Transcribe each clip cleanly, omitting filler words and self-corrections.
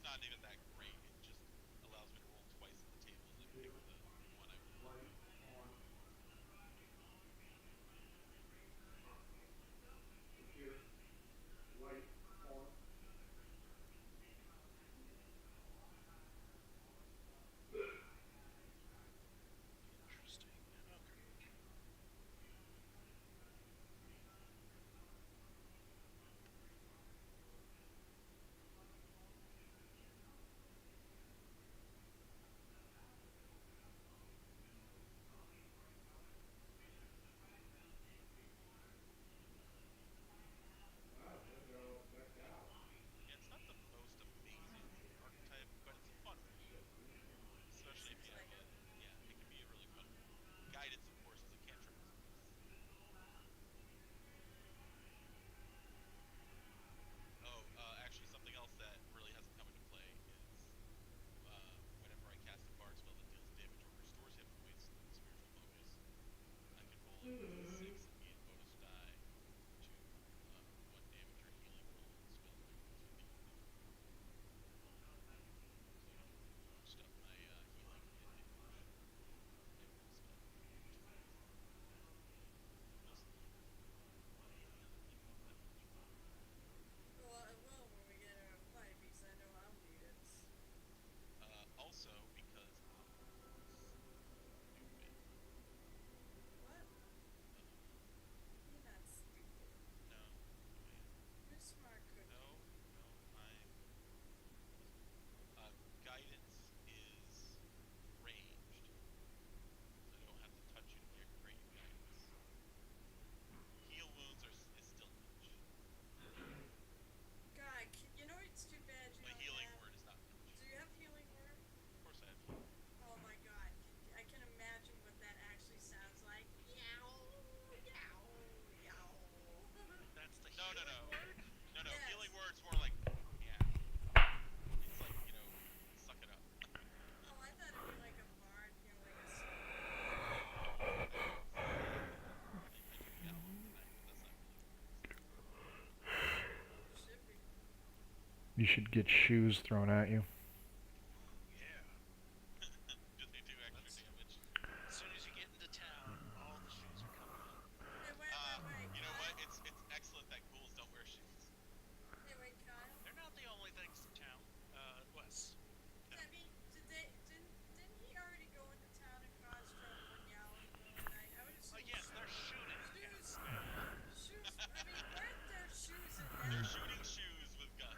not even that great. It just allows me to roll twice at the table and then pick the one I want. Interesting. Okay. Yeah, it's not the most amazing archetype, but it's a fun one. Especially if you have a yeah, it can be a really fun one. Guidance, of course, as a cantrip is nice. Oh, actually, something else that really hasn't come into play is whenever I cast a bard spell that deals damage or restores hit points with spiritual focus, I can roll it with a six and gain bonus die to one damage or healing roll on the spell if I use with the ability. So I can boost up my healing and damage type of a spell, which is nice. Mostly healing, but healing isn't that much. Well, it will when we get her a fight because I know I'll need it. Also, because I'm stupid. What? You're not stupid. No, no, I am. You're smart cookie. No, no, I'm. Listen, guidance is ranged, so I don't have to touch you to grant you guidance. Heal wounds is still touch. God, you know it's too bad you My don't healing have. word is not touch. Do you have healing word? Of course, I have healing word. Oh my God, I can imagine what that actually sounds like. Yow, yow, yow. That's the No, no, healing no, word? no, no. Yes. Healing word's more like yeah. It's like suck it up. Oh, I thought it'd be like a bard, like a song or whatever. I guess. I do yell tonight, but that's not really words. Should be. You should get shoes thrown at you. Ooh, yeah. Do they do extra Let's. damage? As soon as you get into town, all the shoes are coming out. Hey, wait, You know what? Kyle. It's excellent that ghouls don't wear shoes. Hey, wait, Kyle. They're not the only things in town. Wes. Yeah. Debbie, didn't he already go into town and cause trouble and yell in the middle of the night? I would assume Yes, they're shooting. shoes. Yes, ma'am. Shoes. I mean, why aren't there shoes in They're town? shooting shoes with guns.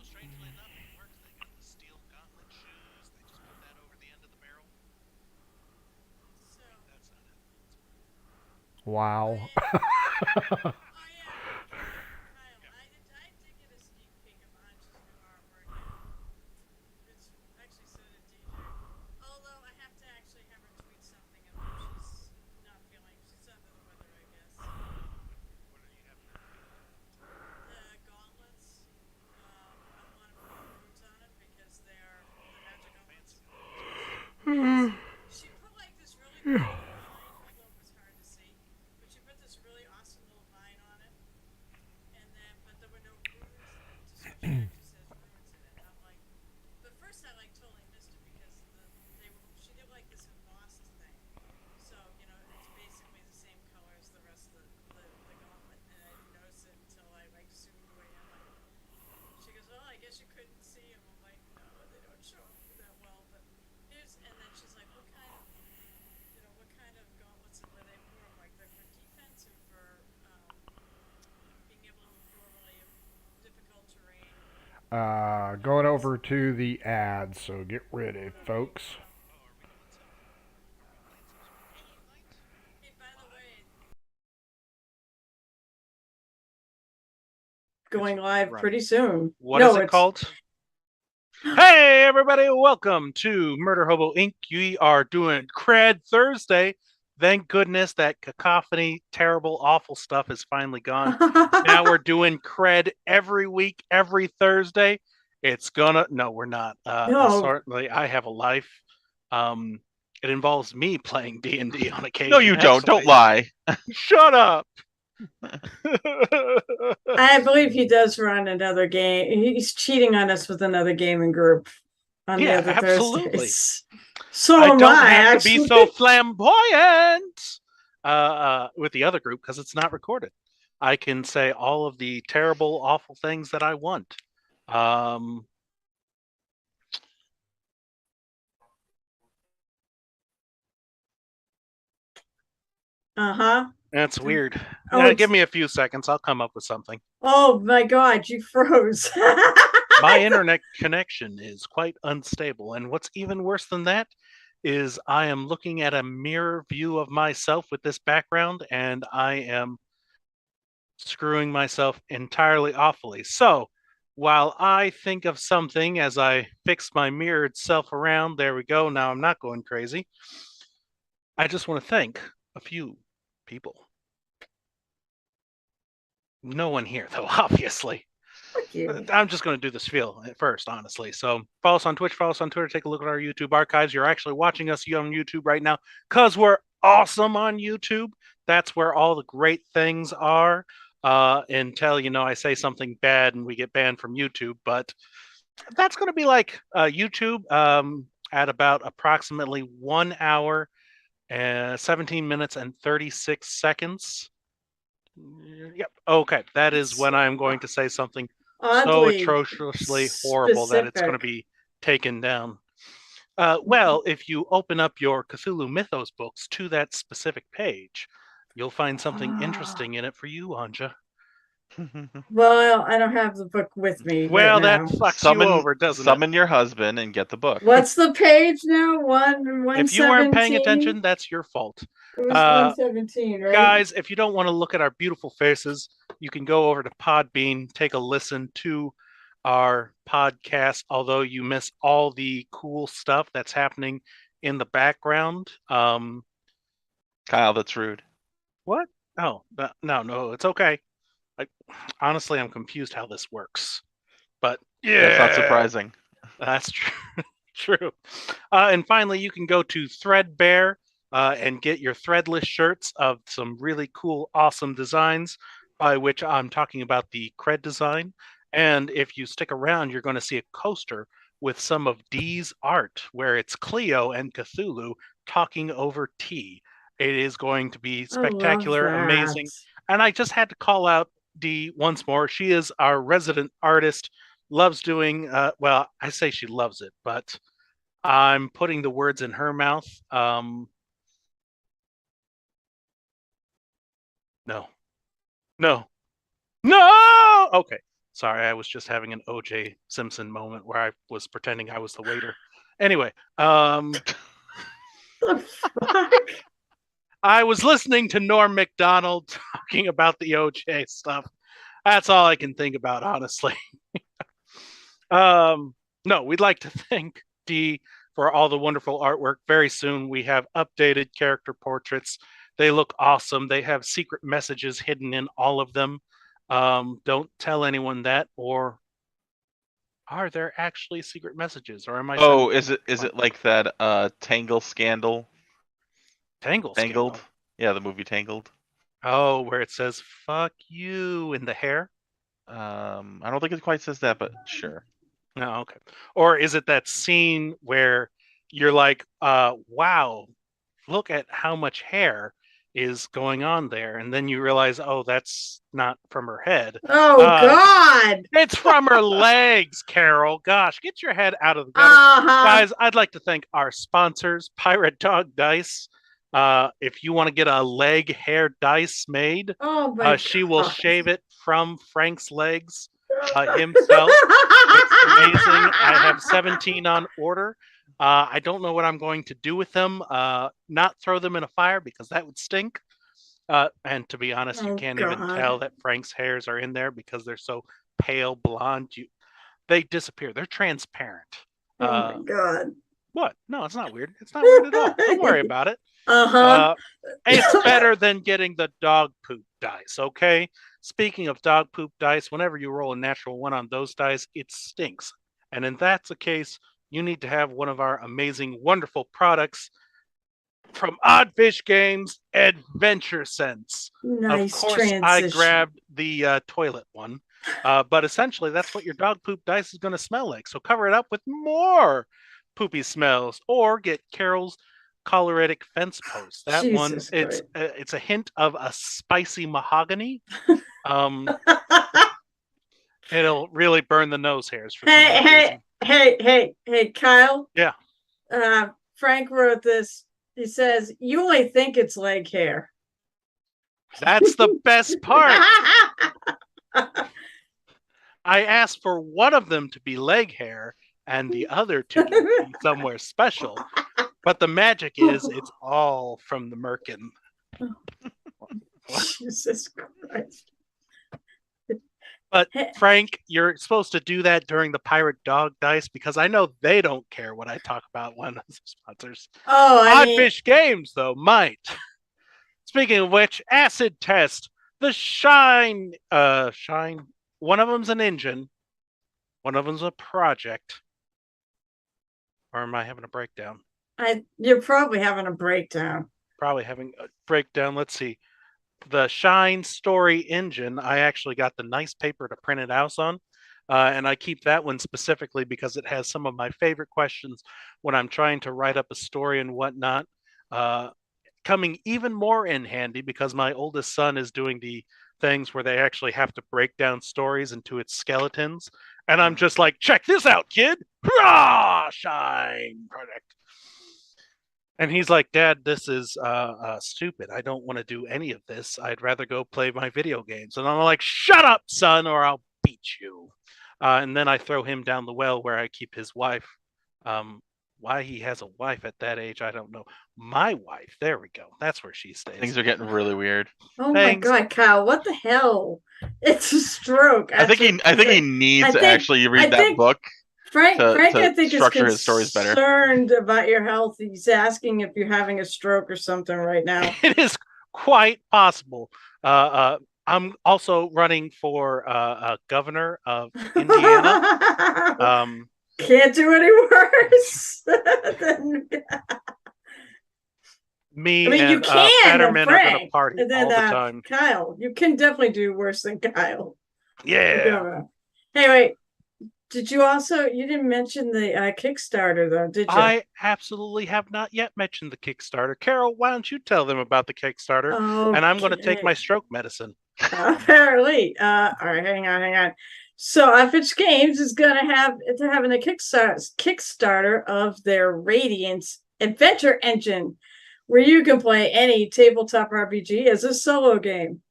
Strangely enough, it works. They got the steel gauntlet shoes. They just put that over the end of the barrel. So, Wait, that's not how bullets work. Wow. oh yeah, Kyle. Yeah. I did get a sneak peek of Anja's new artwork, and it's actually so did DJ. Although I have to actually have her tweet something of her. She's not feeling. She's under the weather, I guess. What are you having her tweet? The gauntlets. I want to put runes on them because they're the magic gauntlets. Fancy gauntlets. She put like this really cool vine, although it was hard to see. But she put this really awesome little vine on it, and then but there were no runes. So she actually says runes in it. And I'm like, but first I like totally missed it because she did like this embossed thing. So it's basically the same color as the rest of the gauntlet, and I didn't notice it until I like zoomed way in. Like, she goes, well, I guess you couldn't see them. I'm like, no, they don't show up that well. But and then she's like, what kind of gauntlets were they for? I'm like, they're for defense and for being able to endure really difficult terrain. Going over to the ad, so get ready, folks. Oh, are we doing some? Are we playing some spooky night? Hey, by the way, going live Right. pretty soon. What is it called? Hey, everybody, welcome to Murder Hobo Inc. We are doing CRED Thursday. Thank goodness that cacophony, terrible, awful stuff is finally gone. Now we're doing CRED every week, every Thursday. No, we're not. No. Certainly, I have a life. It involves me playing D&D on occasion. No, you don't. Don't lie. Shut up. I believe he does run another game. He's cheating on us with another gaming group on the Yeah, other absolutely. Thursdays. So I am don't I, have to be so actually. flamboyant with the other group because it's not recorded. I can say all of the terrible, awful things that I want. Um, Uh-huh. that's weird. Oh, Give me a few seconds. I'll come up with something. oh my God, you froze. My internet connection is quite unstable. And what's even worse than that is I am looking at a mirror view of myself with this background and I am screwing myself entirely awfully. So while I think of something as I fix my mirrored self around, there we go. Now I'm not going crazy. I just want to thank a few people. No one here, though, obviously. Fuck you. I'm just going to do the spiel at first, honestly. So follow us on Twitch, follow us on Twitter, take a look at our YouTube archives. You're actually watching us on YouTube right now because we're awesome on YouTube. That's where all the great things are. Until I say something bad and we get banned from YouTube, but that's going to be like YouTube at about approximately 1 hour and 17 minutes and 36 seconds. Yep. Okay. That is It's when I'm going to say something so oddly atrociously horrible that it's going to specific. be taken down. Well, if you open up your Cthulhu Mythos books to that specific page, you'll find something interesting in it for you, Anja. Well, I don't have the book with me right Well, that now. fucks you summon over, doesn't it? summon your husband and get the book. What's the page now? One If you weren't paying 17? attention, that's your fault. It was Uh, 117, right? Guys, if you don't want to look at our beautiful faces, you can go over to Podbean, take a listen to our podcast, although you miss all the cool stuff that's happening in the background. Kyle, that's rude. What? Oh, no, it's okay. Honestly, I'm confused how this works. But yeah, That's not surprising. that's true. True. And finally, you can go to Threadbare and get your threadless shirts of some really cool, awesome designs, by which I'm talking about the CRED design. And if you stick around, you're going to see a coaster with some of Dee's art, where it's Cleo and Cthulhu talking over tea. It is going to be I love spectacular, that. amazing. And I just had to call out Dee once more. She is our resident artist, loves doing, well, I say she loves it, but I'm putting the words in her mouth. No, no, no. Okay, sorry. I was just having an O.J. Simpson moment where I was pretending I was the waiter. Anyway, The fuck? I was listening to Norm Macdonald talking about the O.J. stuff. That's all I can think about, honestly. No, we'd like to thank Dee for all the wonderful artwork. Very soon we have updated character portraits. They look awesome. They have secret messages hidden in all of them. Don't tell anyone that, or are there actually secret messages? Or am I Oh, saying is it like that Tangle scandal? Tangle Tangled? scandal? Yeah, the movie Tangled. Oh, where it says "fuck you" in the hair. I don't think it quite says that, but sure. No, okay. Or is it that scene where you're like, wow, look at how much hair is going on there, and then you realize, oh, that's not from her head. Oh, God. It's from her legs, Carol. Gosh, get your head out of the gutter. Uh-huh. Guys, I'd like to thank our sponsors, Pirate Dog Dice. If you want to get a leg hair dice made, Oh, my she will God. shave it from Frank's legs himself. It's amazing. I have 17 on order. I don't know what I'm going to do with them. Not throw them in a fire because that would stink. And to be honest, you Oh, can't even God. tell that Frank's hairs are in there because they're so pale blonde. They disappear. They're transparent. Oh, my God. What? No, it's not weird. It's not weird at all. Don't worry about it. Uh-huh. It's better than getting the dog poop dice, okay? Speaking of dog poop dice, whenever you roll a natural one on those dice, it stinks. And in that's the case, you need to have one of our amazing, wonderful products. from Oddfish Games Adventure Sense. Nice Of course, transition. I grabbed the toilet one, but essentially that's what your dog poop dice is going to smell like. So cover it up with more poopy smells, or get Carol's choleritic fence post. That one, Jesus it's a hint of a spicy mahogany. It'll really burn the nose hairs for some Hey, reason. hey, Kyle. Yeah. Frank wrote this. He says, "You only think it's leg hair." That's the best part. I asked for one of them to be leg hair and the other two to be somewhere special. But the magic is it's all from the merkin. Jesus Christ. But Frank, you're supposed to do that during the pirate dog dice because I know they don't care what I talk about when as sponsors. Oh, Oddfish Games, though, might. Speaking of which, acid test. The Shine. One of them's an engine. One of them's a project. Or am I having a breakdown? You're probably having a breakdown. Probably having a breakdown. Let's see. The Shine Story engine, I actually got the nice paper to print it out on. And I keep that one specifically because it has some of my favorite questions when I'm trying to write up a story and whatnot. Coming even more in handy because my oldest son is doing the things where they actually have to break down stories into its skeletons. And I'm just like, check this out, kid. Hurrah! Shine project. And he's like, Dad, this is stupid. I don't want to do any of this. I'd rather go play my video games. And I'm like, shut up, son, or I'll beat you. And then I throw him down the well where I keep his wife. Why he has a wife at that age, I don't know. My wife, there we go. That's where she stays. Things are getting really weird. Oh my God, Kyle! What the hell? It's a stroke. I think he needs to actually read that book. Frank, I think structure is his stories better. Concerned about your health. He's asking if you're having a stroke or something right now. It is quite possible. I'm also running for governor of Indiana. Can't do any worse. Me I mean, and you can, Fetterman Frank, are going to party and then, all the time. Kyle, you can definitely do worse than Kyle. Yeah. Hey, wait. Did you also? You didn't mention the Kickstarter though, did you? I absolutely have not yet mentioned the Kickstarter. Carol, why don't you tell them about the Kickstarter? Okay. And I'm going to take my stroke medicine. Apparently. All right, hang on. So Oddfish Games is they're having a Kickstarter of their Radiance Adventure Engine, where you can play any tabletop RPG as a solo game.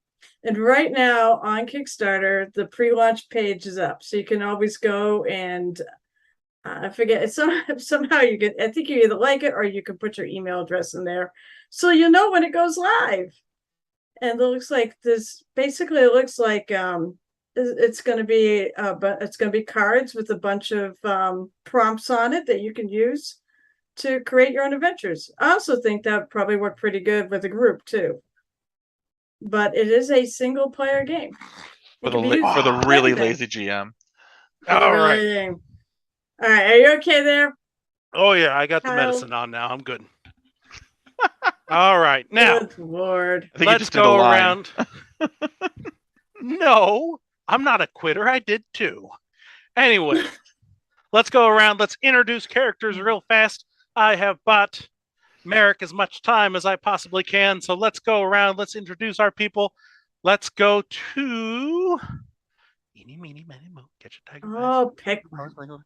And right now on Kickstarter, the pre-launch page is up, so you can always go and I forget. Somehow you can. I think you either like it or you can put your email address in there, so you know when it goes live. And it looks like this. Basically, it looks like it's going to be cards with a bunch of prompts on it that you can use to create your own adventures. I also think that would probably work pretty good with a group too. But it is a single player game for the really lazy GM. All right. All right, are you okay there? Oh yeah, I got the medicine on now. I'm good. All right, now. Good Lord. Let's go around. No, I'm not a quitter. I did too. Anyway, let's go around. Let's introduce characters real fast. I have bought Merrick as much time as I possibly can, so let's go around. Let's introduce our people. Let's go to Eeny, meeny, miny, moe. Catch a tiger. Oh, pick one.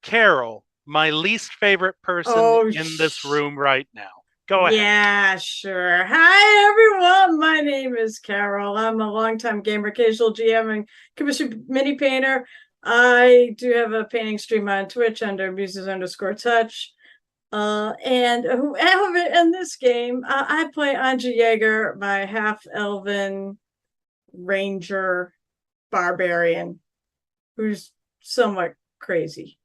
Carol, my least favorite person in this room right now. Go ahead. Yeah, sure. Hi, everyone. My name is Carol. I'm a longtime gamer, casual GM, and commissioned mini painter. I do have a painting stream on Twitch under Muses_Touch. And whoever in this game, I play Anja Yeager, my half-elven ranger barbarian, who's somewhat crazy.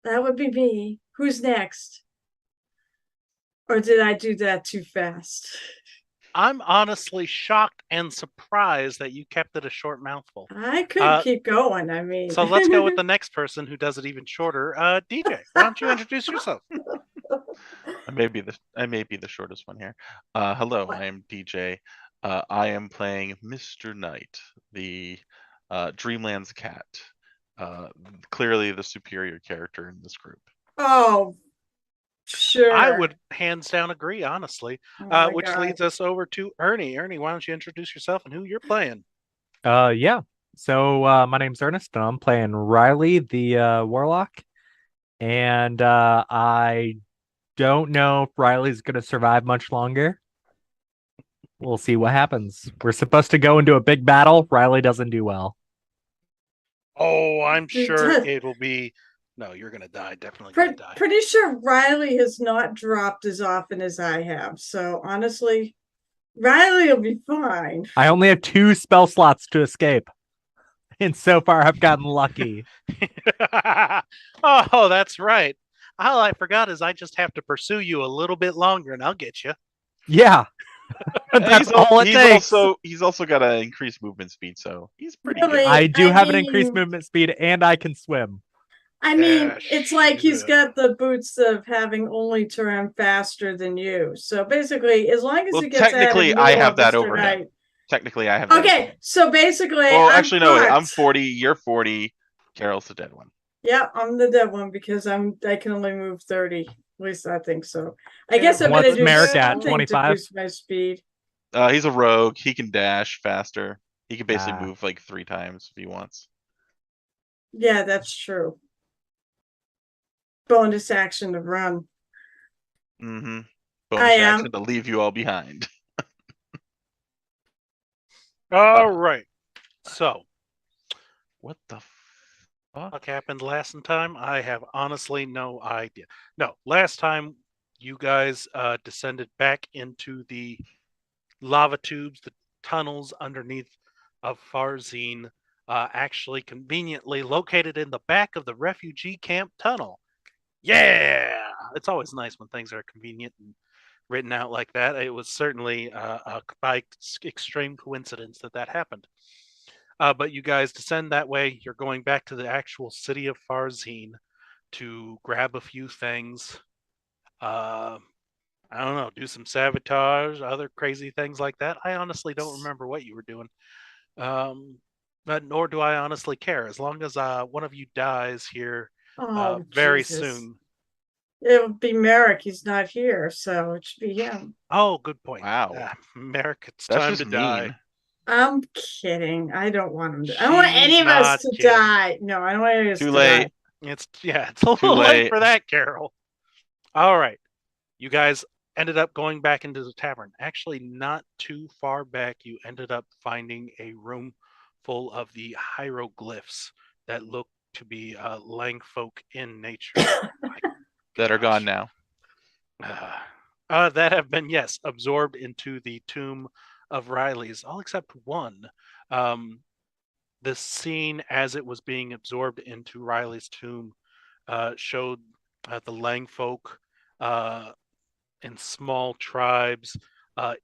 That would be me. Who's next? Or did I do that too fast? I'm honestly shocked and surprised that you kept it a short mouthful. I could keep going. I mean, so let's go with the next person who does it even shorter. DJ, why don't you introduce yourself? I may be the shortest one here. Hello, What? I am DJ. I am playing Mr. Knight, the Dreamland's cat. Clearly the superior character in this group. Oh, sure. I would hands down agree, honestly. Oh my Which God. leads us over to Ernie. Ernie, why don't you introduce yourself and who you're playing? Yeah. So my name's Ernest, and I'm playing Riley, the warlock. And I don't know if Riley's gonna survive much longer. We'll see what happens. We're supposed to go into a big battle. Riley doesn't do well. Oh, I'm sure it will be. No, you're gonna die. Definitely gonna die. Pretty sure Riley has not dropped as often as I have. So honestly, Riley will be fine. I only have 2 spell slots to escape. And so far I've gotten lucky. Oh, that's right. All I forgot is I just have to pursue you a little bit longer, and I'll get you. Yeah. That's all it takes. He's also got an increased movement speed, so he's pretty Really? good. I do have an mean- increased movement speed, and I can swim. I mean, Yeah, it's like he's shit. got the boots of having only to run faster than you. So basically, as long as Well, he gets out of the technically, middle I have of that Mr. over him. Knight. Technically, I have that. Okay, so basically, Well, I'm actually, no. Wait, I'm fucked. 40. You're 40. Carol's the dead one. Yeah, I'm the dead one because I can only move 30. At least I think so. I guess I'm What's gonna do Merrick at, something to 25? boost my speed. He's a rogue. He can dash faster. He can basically Ah. move like 3 times if he wants. Yeah, that's true. Bonus action to run. Mm-hmm. I Bonus am. action to leave you all behind. All right. So, What the fuck? what happened last time? I have honestly no idea. No, last time you guys descended back into the lava tubes, the tunnels underneath of Farzine, actually conveniently located in the back of the refugee camp tunnel. Yeah, it's always nice when things are convenient and written out like that. It was certainly by extreme coincidence that happened. But you guys descend that way. You're going back to the actual city of Farzine to grab a few things. I don't know, do some sabotage, other crazy things like that. I honestly don't remember what you were doing. But nor do I honestly care. As long as one of you dies here Oh, very Jesus. soon. It would be Merrick. He's not here, so it should be him. Oh, good point. Wow. Merrick, it's That's time just to die. mean. I'm kidding. I don't want him to. I don't want any She's of us not to kidding. die. No, I don't want any of us Too to late. die. It's a little late late. for that, Carol. All right. You guys ended up going back into the tavern. Actually, not too far back, you ended up finding a room full of the hieroglyphs that look to be lang folk in nature. That are Gosh. gone now. That have been, yes, absorbed into the tomb of Riley's, all except one. The scene as it was being absorbed into Riley's tomb showed the Lang folk in small tribes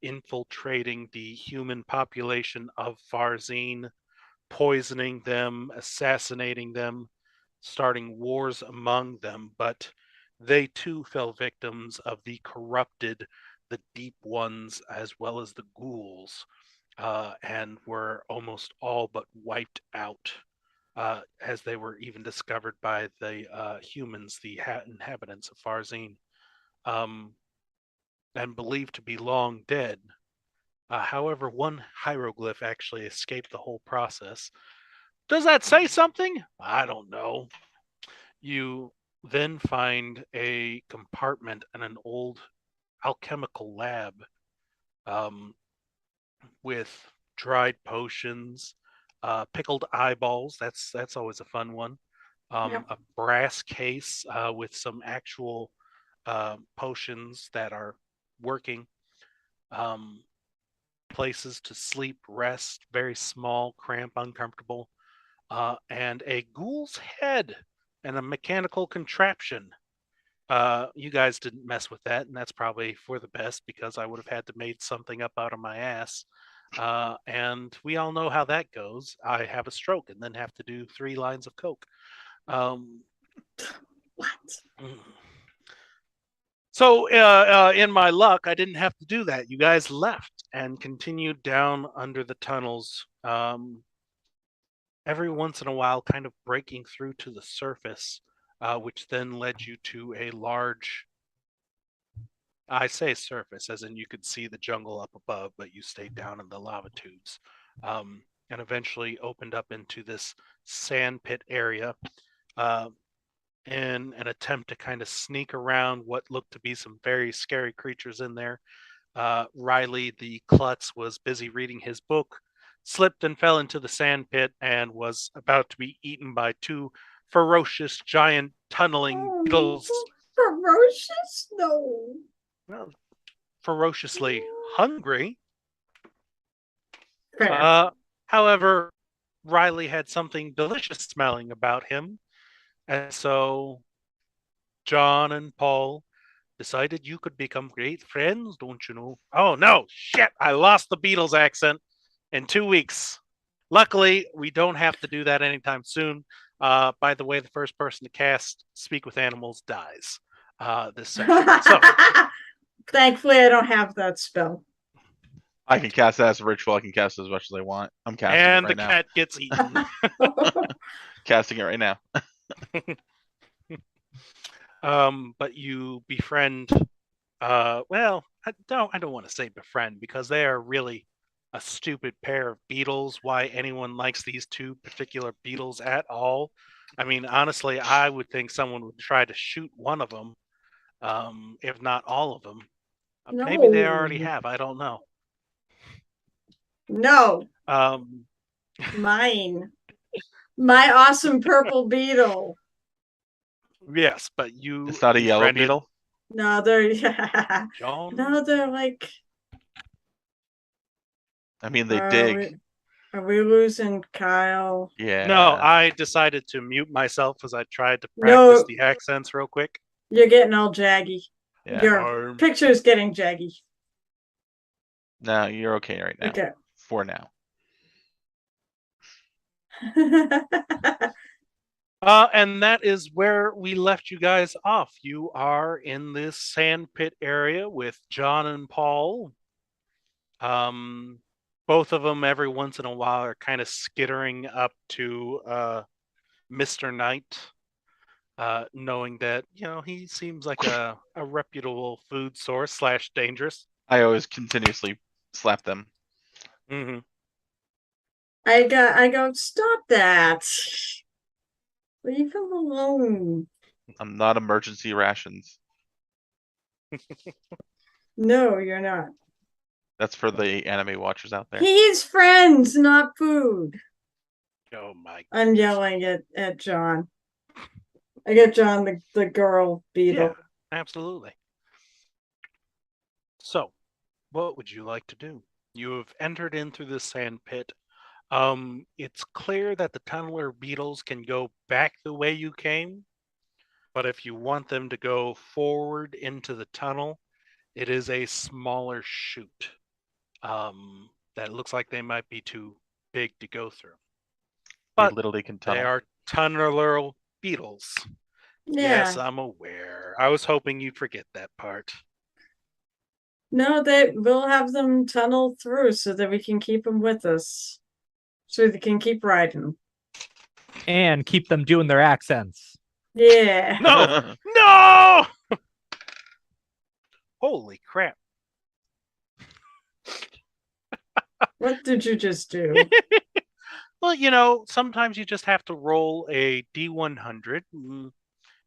infiltrating the human population of Farzine, poisoning them, assassinating them, starting wars among them. But they too fell victims of the corrupted, the deep ones, as well as the ghouls, and were almost all but wiped out. As they were even discovered by the humans, the inhabitants of Farzine, and believed to be long dead. However, one hieroglyph actually escaped the whole process. Does that say something? I don't know. You then find a compartment in an old alchemical lab with dried potions, pickled eyeballs. That's always a fun one. Yep. A brass case with some actual potions that are working. Places to sleep, rest, very small, cramped, uncomfortable, and a ghoul's head and a mechanical contraption. You guys didn't mess with that, and that's probably for the best because I would have had to made something up out of my ass. And we all know how that goes. I have a stroke and then have to do 3 lines of coke. What? So, in my luck, I didn't have to do that. You guys left and continued down under the tunnels. Every once in a while, kind of breaking through to the surface, which then led you to a large. I say surface, as in you could see the jungle up above, but you stayed down in the lava tubes, and eventually opened up into this sand pit area. In an attempt to kind of sneak around what looked to be some very scary creatures in there. Riley, the klutz, was busy reading his book, slipped and fell into the sand pit, and was about to be eaten by two ferocious, giant, tunneling beetles. Ferocious? No. Well, ferociously hungry. Fair. However, Riley had something delicious smelling about him, and so John and Paul decided you could become great friends, don't you know? Oh no, shit! I lost the Beatles accent in 2 weeks. Luckily, we don't have to do that anytime soon. By the way, the first person to cast Speak with Animals dies this session. So, Thankfully, I don't have that spell. I can cast that as a ritual. I can cast it as much as I want. I'm casting and it the right now. cat gets eaten. Casting it right now. But you befriend. Well, I don't want to say befriend because they are really a stupid pair of beetles. Why anyone likes these two particular beetles at all? I mean, honestly, I would think someone would try to shoot one of them, if not all of them. Maybe they already No. have. I don't know. No, Um, mine. My awesome purple beetle. yes, but you It's not a yellow befriended beetle. No, they're John. no, they're like. I mean, they Are dig. Are we losing Kyle? Yeah. No, I decided to mute myself as I tried to No. practice the accents real quick. You're getting all jaggy. Yeah. Your picture's getting jaggy. No, you're okay right now. Okay. For now. And that is where we left you guys off. You are in this sand pit area with John and Paul. Both of them every once in a while are kind of skittering up to Mr. Knight, knowing that, he seems like a reputable food source / dangerous. I always continuously slap them. Mm-hmm. I go, stop that. Leave him alone. I'm not emergency rations. No, you're not. That's for the anime watchers out there. He's friends, not food. Oh my! I'm yelling at John. I get John the girl beetle. Yeah, absolutely. So, what would you like to do? You have entered in through the sand pit. It's clear that the tunneler beetles can go back the way you came, but if you want them to go forward into the tunnel, it is a smaller chute. That looks like they might be too big to go through. We But literally can tunnel. they are tunneler beetles. Yeah. Yes, I'm aware. I was hoping you'd forget that part. No, we'll have them tunnel through so that we can keep them with us. So they can keep riding. And keep them doing their accents. Yeah. No! No! Holy crap. What did you just do? Well, sometimes you just have to roll a D100.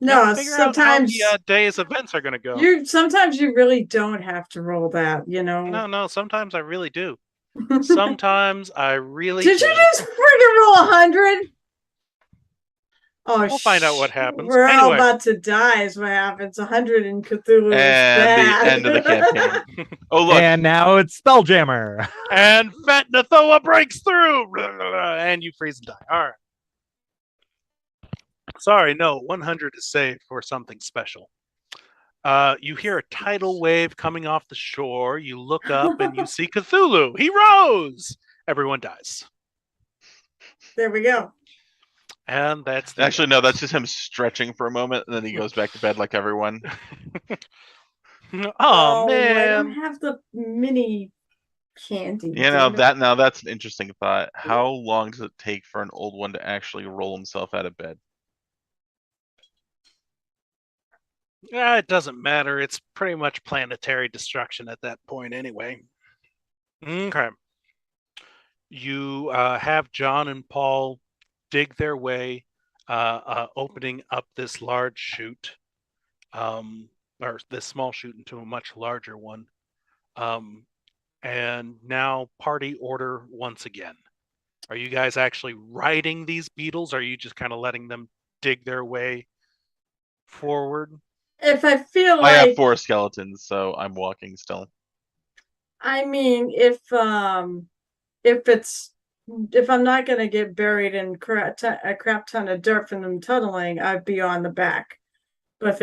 No, figure sometimes out how the day's events are going to go. Sometimes you really don't have to roll that, No, sometimes I really do. Sometimes I really Did do. you just friggin' roll 100? Oh, we'll find out what happens. We're all Anyway. about to die is what happens. 100 in Cthulhu is And bad. the end of the campaign. Oh, look. And now it's Spelljammer. And Fat Nathoa breaks through. And you freeze and die. All right. Sorry, no. 100 is saved for something special. You hear a tidal wave coming off the shore. You look up and you see Cthulhu. He rose. Everyone dies. There we go. And that's Actually, no, that's just him stretching for a moment, and then he goes back to bed like everyone. Oh I don't man. have the mini candy. You know Damn it. that now that's an interesting thought. How long does it take for an old one to actually roll himself out of bed? It doesn't matter. It's pretty much planetary destruction at that point anyway. Okay. You have John and Paul dig their way, opening up this large chute, or this small chute into a much larger one. And now party order once again. Are you guys actually riding these beetles? Or are you just kind of letting them dig their way forward? If I feel I have like, 4 skeletons, so I'm walking still. I mean, if it's if I'm not gonna get buried in a crap ton of dirt from them tunneling, I'd be on the back. But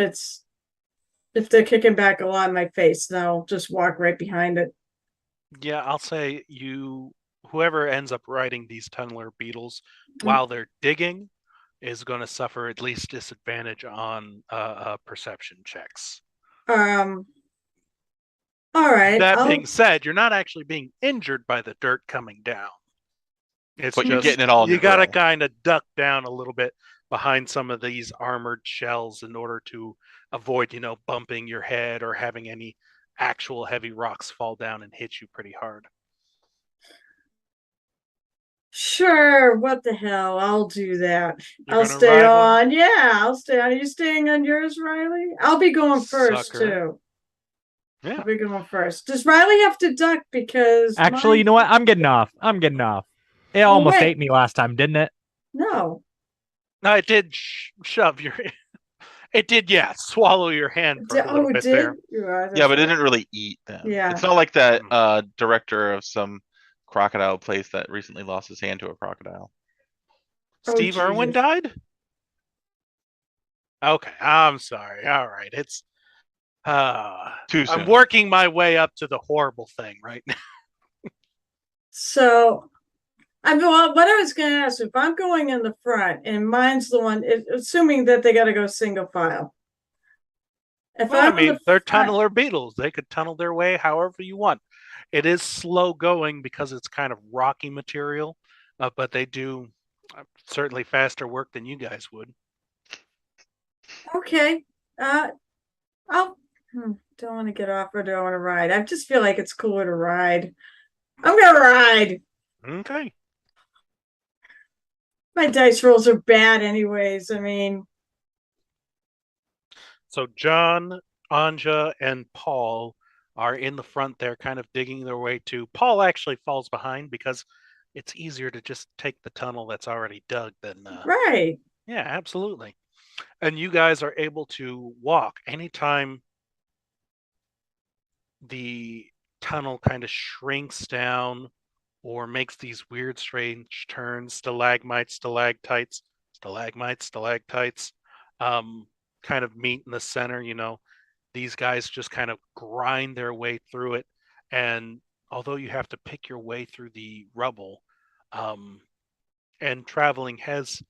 if they're kicking back a lot in my face, then I'll just walk right behind it. Yeah, I'll say whoever ends up riding these tunneler beetles while they're digging is going to suffer at least disadvantage on perception checks. All right. That being said, you're not actually being injured by the dirt coming down. It's But you're just getting it all in you your got to grill. kind of duck down a little bit behind some of these armored shells in order to avoid, bumping your head or having any actual heavy rocks fall down and hit you pretty hard. Sure, what the hell? I'll do that. You're I'll gonna stay ride one? on. Yeah, I'll stay on. Are you staying on yours, Riley? I'll be going first Sucker. too. Yeah. I'll be going first. Does Riley have to duck because Actually, you know what? I'm getting off. I'm getting off. It almost wait. ate me last time, didn't it? No. No, it did shove your. It did, yeah, swallow your hand for a little bit Did? there. Yeah, Yeah, but it right. didn't really eat them. Yeah. It's not like that Mm. director of some crocodile place that recently lost his hand to a crocodile. Steve Irwin Jesus. died? Okay, I'm sorry. All right, it's. Too I'm soon. working my way up to the horrible thing right now. So, what I was going to ask, if I'm going in the front and mine's the one, assuming that they got to go single file. If Well, I I'm in mean, the they're front, tunneler beetles. They could tunnel their way however you want. It is slow going because it's kind of rocky material, but they do certainly faster work than you guys would. okay. I'll don't want to get off or do I want to ride? I just feel like it's cooler to ride. I'm gonna ride. Okay. My dice rolls are bad anyways. I mean, So John, Anja, and Paul are in the front there, kind of digging their way to. Paul actually falls behind because it's easier to just take the tunnel that's already dug than. right. Yeah, absolutely. And you guys are able to walk anytime the tunnel kind of shrinks down or makes these weird, strange turns, stalagmites, stalactites, stalagmites, stalactites, kind of meet in the center. These guys just kind of grind their way through it. And although you have to pick your way through the rubble, and traveling has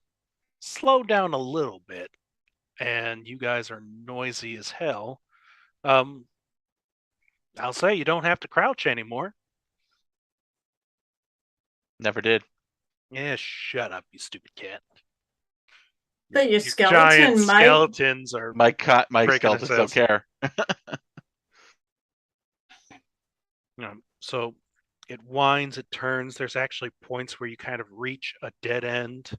slowed down a little bit, and you guys are noisy as hell, I'll say you don't have to crouch anymore. Never did. Yeah, shut up, you stupid cat. But your Giant skeleton might. skeletons are My breaking skeletons don't us. care. So it winds, it turns. There's actually points where you kind of reach a dead end.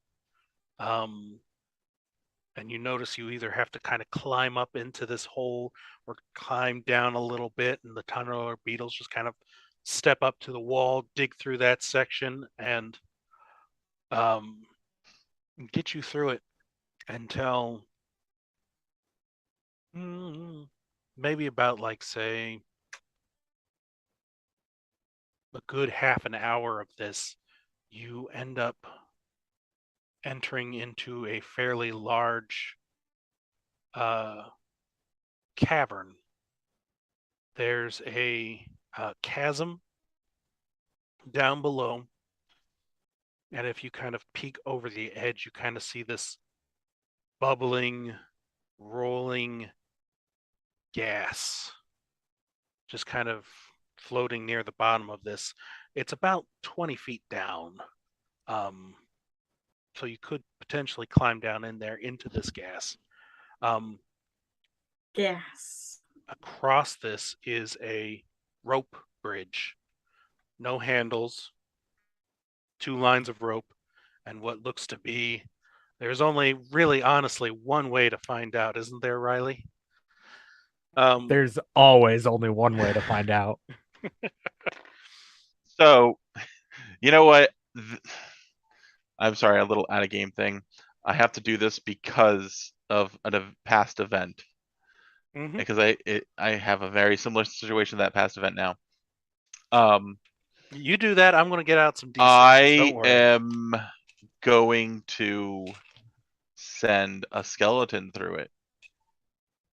And you notice you either have to kind of climb up into this hole or climb down a little bit, and the tunneler beetles just kind of step up to the wall, dig through that section, and get you through it until maybe about, like, say, a good half an hour of this. You end up entering into a fairly large cavern. There's a chasm down below, and if you kind of peek over the edge, you kind of see this bubbling, rolling gas just kind of floating near the bottom of this. It's about 20 feet down. So you could potentially climb down in there into this gas. Gas. Across this is a rope bridge. No handles, 2 lines of rope, and what looks to be there's only really honestly one way to find out, isn't there, Riley? There's always only one way to find out. So, you know what? I'm sorry, a little out of game thing. I have to do this because of a past event. Mhm. Because I have a very similar situation to that past event now. You do that, I'm going to get out some D6s. I Don't worry. am going to send a skeleton through it.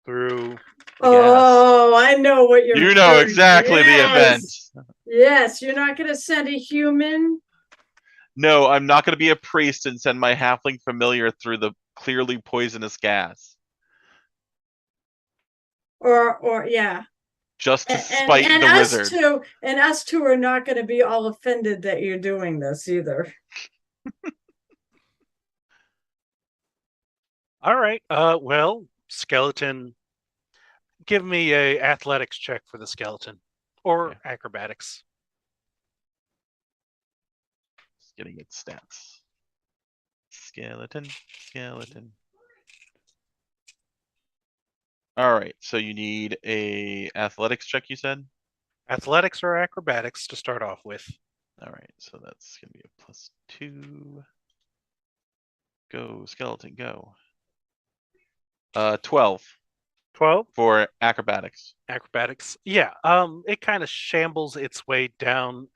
Through Oh, I know what you're You know doing. exactly the event. Yes, you're not going to send a human. No, I'm not going to be a priest and send my halfling familiar through the clearly poisonous gas. Or yeah. Just to spite the wizard. Us two are not going to be all offended that you're doing this either. All right. Well, skeleton. Give me a athletics check for the skeleton, or acrobatics. Just getting its stats. Skeleton. All right. So you need a athletics check. You said athletics or acrobatics to start off with. All right. So that's gonna be a +2. Go skeleton. Go. 12. 12 for acrobatics. Acrobatics. Yeah. It kind of shambles its way down,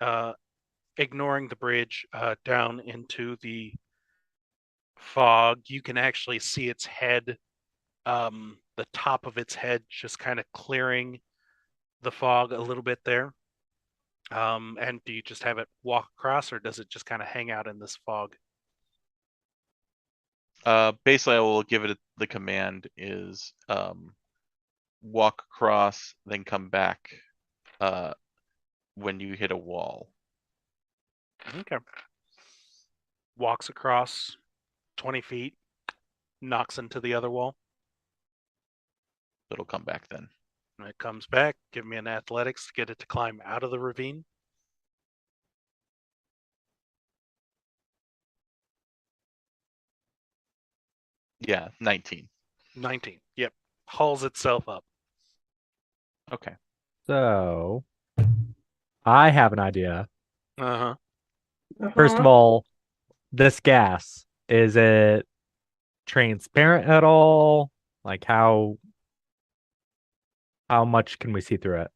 ignoring the bridge, down into the fog. You can actually see its head, the top of its head, just kind of clearing the fog a little bit there. And do you just have it walk across, or does it just kind of hang out in this fog? Basically, I will give it the command is walk across, then come back when you hit a wall. Okay. Walks across 20 feet, knocks into the other wall. It'll come back then. And it comes back. Give me an athletics to get it to climb out of the ravine. Yeah, 19. 19. Yep. Hauls itself up. Okay. So I have an idea. Uh-huh. First of all, this gas, is it transparent at all? Like how much can we see through it?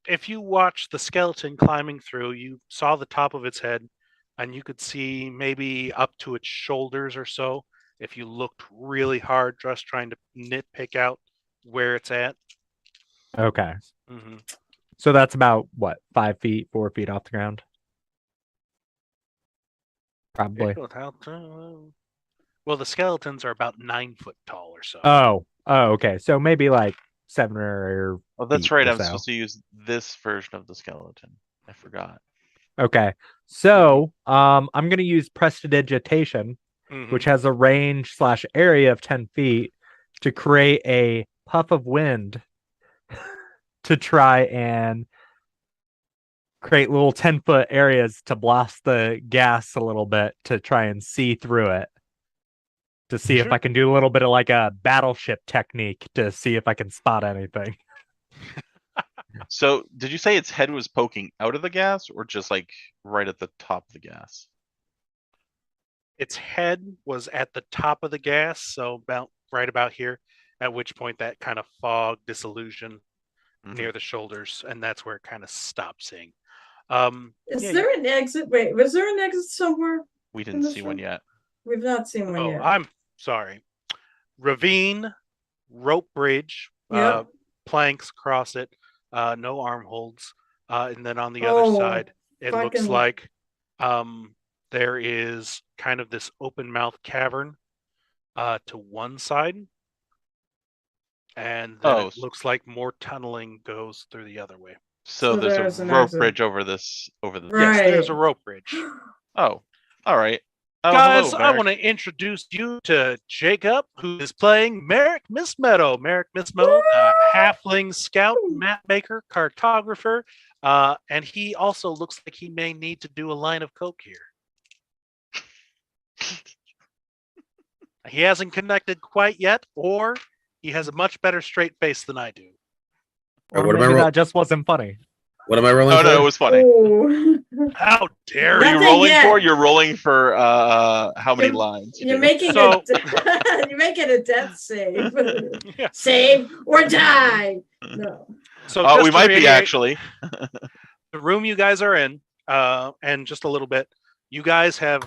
If you watch the skeleton climbing through, you saw the top of its head, and you could see maybe up to its shoulders or so if you looked really hard, just trying to nitpick out where it's at. Okay. Mm-hmm. So that's about what, 5 feet, 4 feet off the ground? Probably. Well, the skeletons are about 9 foot tall or so. Oh, okay. So maybe like 7 or Oh, that's feet right. or I'm so. supposed to use this version of the skeleton. I forgot. Okay. So I'm gonna use prestidigitation, Mhm. which has a range / area of 10 feet, to create a puff of wind to try and create little 10-foot areas to blast the gas a little bit to try and see through it. To see if I can do a little bit of like a battleship technique to see if I can spot anything. So, did you say its head was poking out of the gas or just like right at the top of the gas? Its head was at the top of the gas, so about right about here, at which point that kind of fog disillusion near the shoulders, and that's where it kind of stopped seeing. Is there an exit? Wait, was there an exit somewhere? We didn't see one yet. We've not seen one yet. I'm sorry. Ravine, rope bridge, Yep. planks across it, no arm holds. And then on the other side, it looks fucking- like there is kind of this open mouth cavern to one side. and then Oh, it looks like more tunneling goes through the other way. so So there's there's a an rope exit. bridge over this Yes, there's a Right. rope bridge. Oh, all right. Oh, Guys, hello, I Merrick. want to introduce you to Jacob, who is playing Merrick Miss Meadow. Merrick Miss Meadow, halfling scout, map maker, cartographer, and he also looks like he may need to do a line of coke here. He hasn't connected quite yet, or he has a much better straight face than I do. Or what am I maybe ro- that just wasn't funny. What am I rolling Oh for? no, it was funny. Ooh. How dare What are you? you Nothing rolling yet. for? You're rolling for how many You're- lines? You You're do. making So- you're making a death save. Yeah. Save or die. No. So Oh, just we to might be reiterate, actually. the room you guys are in, and just a little bit, you guys have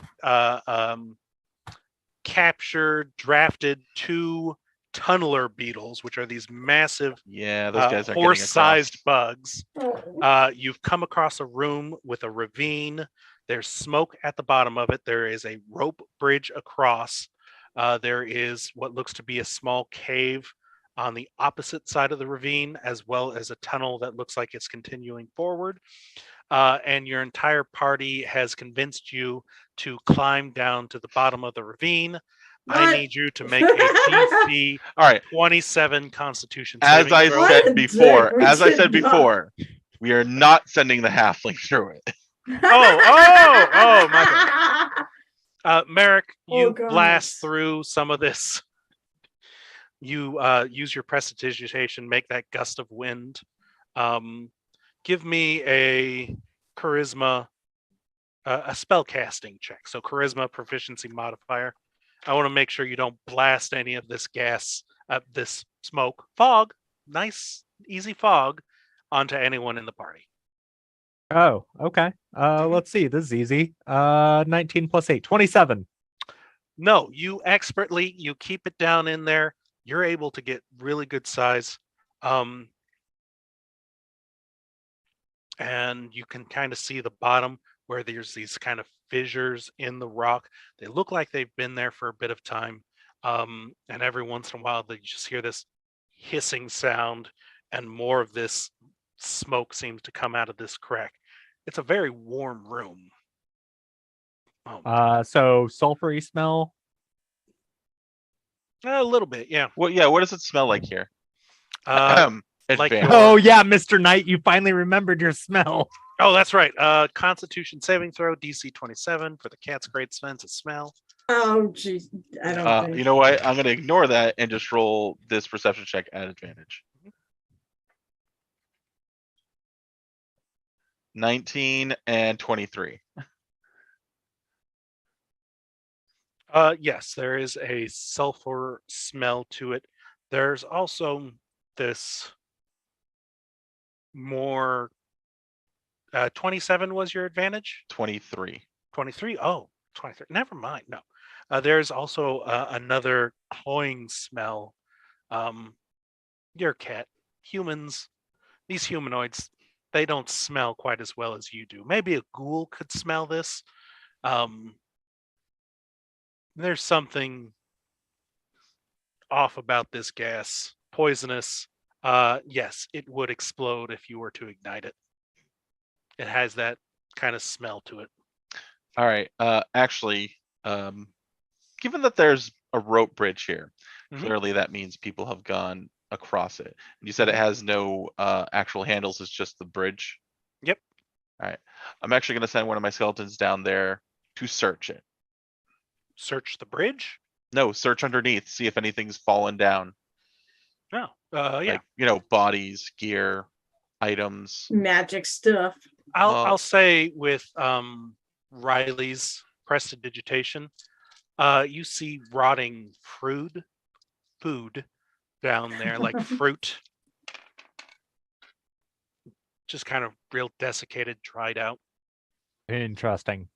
captured, drafted 2 tunneler beetles, which are these massive Yeah, those guys are getting horse-sized across. bugs. You've come across a room with a ravine. There's smoke at the bottom of it. There is a rope bridge across. There is what looks to be a small cave on the opposite side of the ravine, as well as a tunnel that looks like it's continuing forward. And your entire party has convinced you to climb down to the bottom of the ravine. I What? need you to make a DC All right. 27 Constitution As saving I throw. What a said before, dick, we as I did said not. before, we are not sending the halfling through it. Oh, my bad. Merrick, Oh, you blast gosh. through some of this. You use your prestidigitation, make that gust of wind. Give me a charisma, a spell casting check. So charisma proficiency modifier. I want to make sure you don't blast any of this gas, this smoke, fog, nice, easy fog, onto anyone in the party. Oh, okay. Let's see. This is easy. 19 plus 8, 27. No, you expertly, you keep it down in there. You're able to get really good size. And you can kind of see the bottom where there's these kind of fissures in the rock. They look like they've been there for a bit of time. And every once in a while, they just hear this hissing sound, and more of this smoke seems to come out of this crack. It's a very warm room. So sulfury smell. A little bit, yeah. Well, yeah. What does it smell like here? Like Advanced. Oh yeah, Mr. Knight, you finally remembered your smell. Oh, that's right. Constitution saving throw, DC 27 for the cat's great sense of smell. Oh, geez. I don't think. You know what? I'm gonna ignore that and just roll this perception check at advantage. 19 and 23. Yes, there is a sulfur smell to it. There's also this more 27 was your advantage? 23. 23? Oh, 23. Never mind. No. There's also another cloying smell. Your cat. Humans, these humanoids, they don't smell quite as well as you do. Maybe a ghoul could smell this. There's something off about this gas. Poisonous. Yes, it would explode if you were to ignite it. It has that kind of smell to it. All right. Actually, given that there's a rope bridge here, clearly that means people have gone across it. You said it has no actual handles, it's just the bridge. Yep. All right. I'm actually going to send one of my skeletons down there to search it. Search the bridge? No, search underneath, see if anything's fallen down. No. Yeah. Like, bodies, gear, items. Magic stuff. I'll say with Riley's prestidigitation, you see rotting food down there, like fruit. Just kind of real desiccated, dried out. Interesting.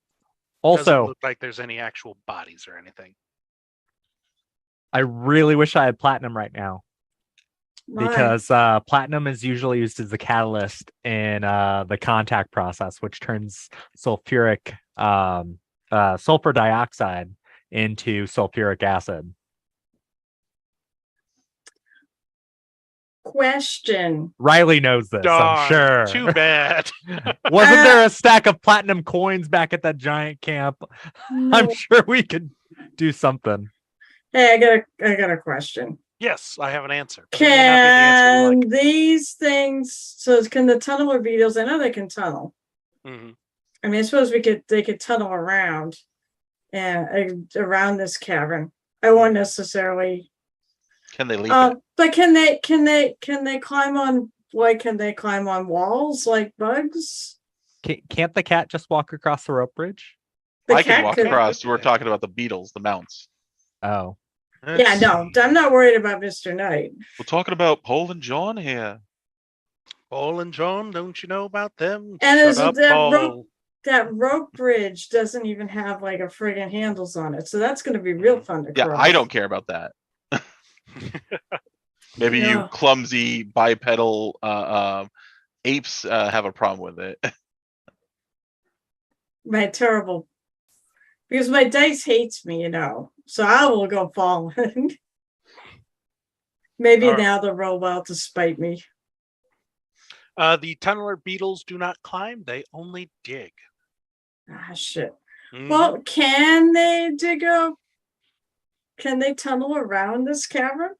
Doesn't Also, look like there's any actual bodies or anything. I really wish I had platinum right now. Why? Because platinum is usually used as a catalyst in the contact process, which turns sulfur dioxide into sulfuric acid. question. Riley knows this, Darn, I'm sure. too bad. Wasn't there a stack of platinum coins back at that giant camp? I'm No. sure we could do something. Hey, I got a question. Yes, I have an answer. But it may not be the answer you Can like. these things? So can the tunneler beetles? I know they can tunnel. hmm I mean, I suppose they could tunnel around and around this cavern. I won't necessarily. Can they leap it? But can they climb on can they climb on walls like bugs? Can't the cat just walk across the rope bridge? The I can cat walk could. across. We're talking about the beetles, the mounts. Oh. Yeah, no, I'm not worried about Mr. Knight. We're talking about Paul and John here. Paul and John, don't you know about them? And Shut there's up, that Paul. that rope bridge doesn't even have like a friggin' handles on it, so that's going to be real fun to Yeah, cross. I don't care about that. Maybe you No. clumsy bipedal apes have a problem with it. My terrible, because my dice hates me, so I will go falling. Maybe All right. now they'll roll out to spite me. The tunneler beetles do not climb; they only dig. Ah, shit. Mhm. Well, can they dig up? Can they tunnel around this cavern?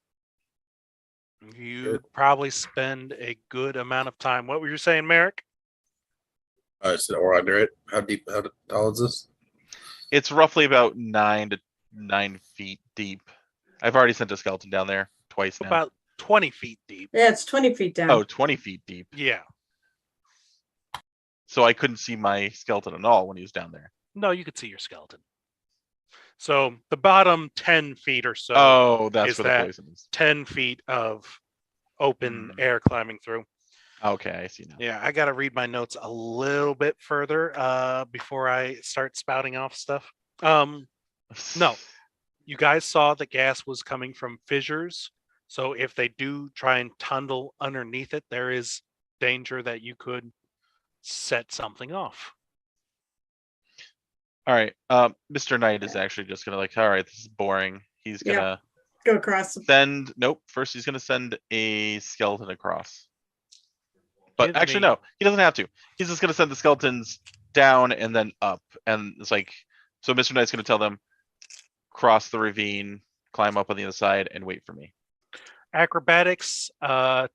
You probably spend a good amount of time. What were you saying, Merrick? Or under it. How tall is this? It's roughly about 9 feet deep. I've already sent a skeleton down there twice now. About 20 feet deep. Yeah, it's 20 feet down. Oh, 20 feet deep. Yeah. So I couldn't see my skeleton at all when he was down there. No, you could see your skeleton. So the bottom 10 feet or so Oh, that's is where the that poison is. 10 feet of open air climbing through. Okay, I see now. Yeah, I got to read my notes a little bit further before I start spouting off stuff. No, you guys saw the gas was coming from fissures. So if they do try and tunnel underneath it, there is danger that you could set something off. All right. Mr. Knight is actually just gonna all right, this is boring. He's Yeah. gonna Go across. nope. First he's gonna send a skeleton across. But Give actually me- no, he doesn't have to. He's just gonna send the skeletons down and then up. And it's so Mr. Knight's gonna tell them, cross the ravine, climb up on the other side, and wait for me. Acrobatics, 11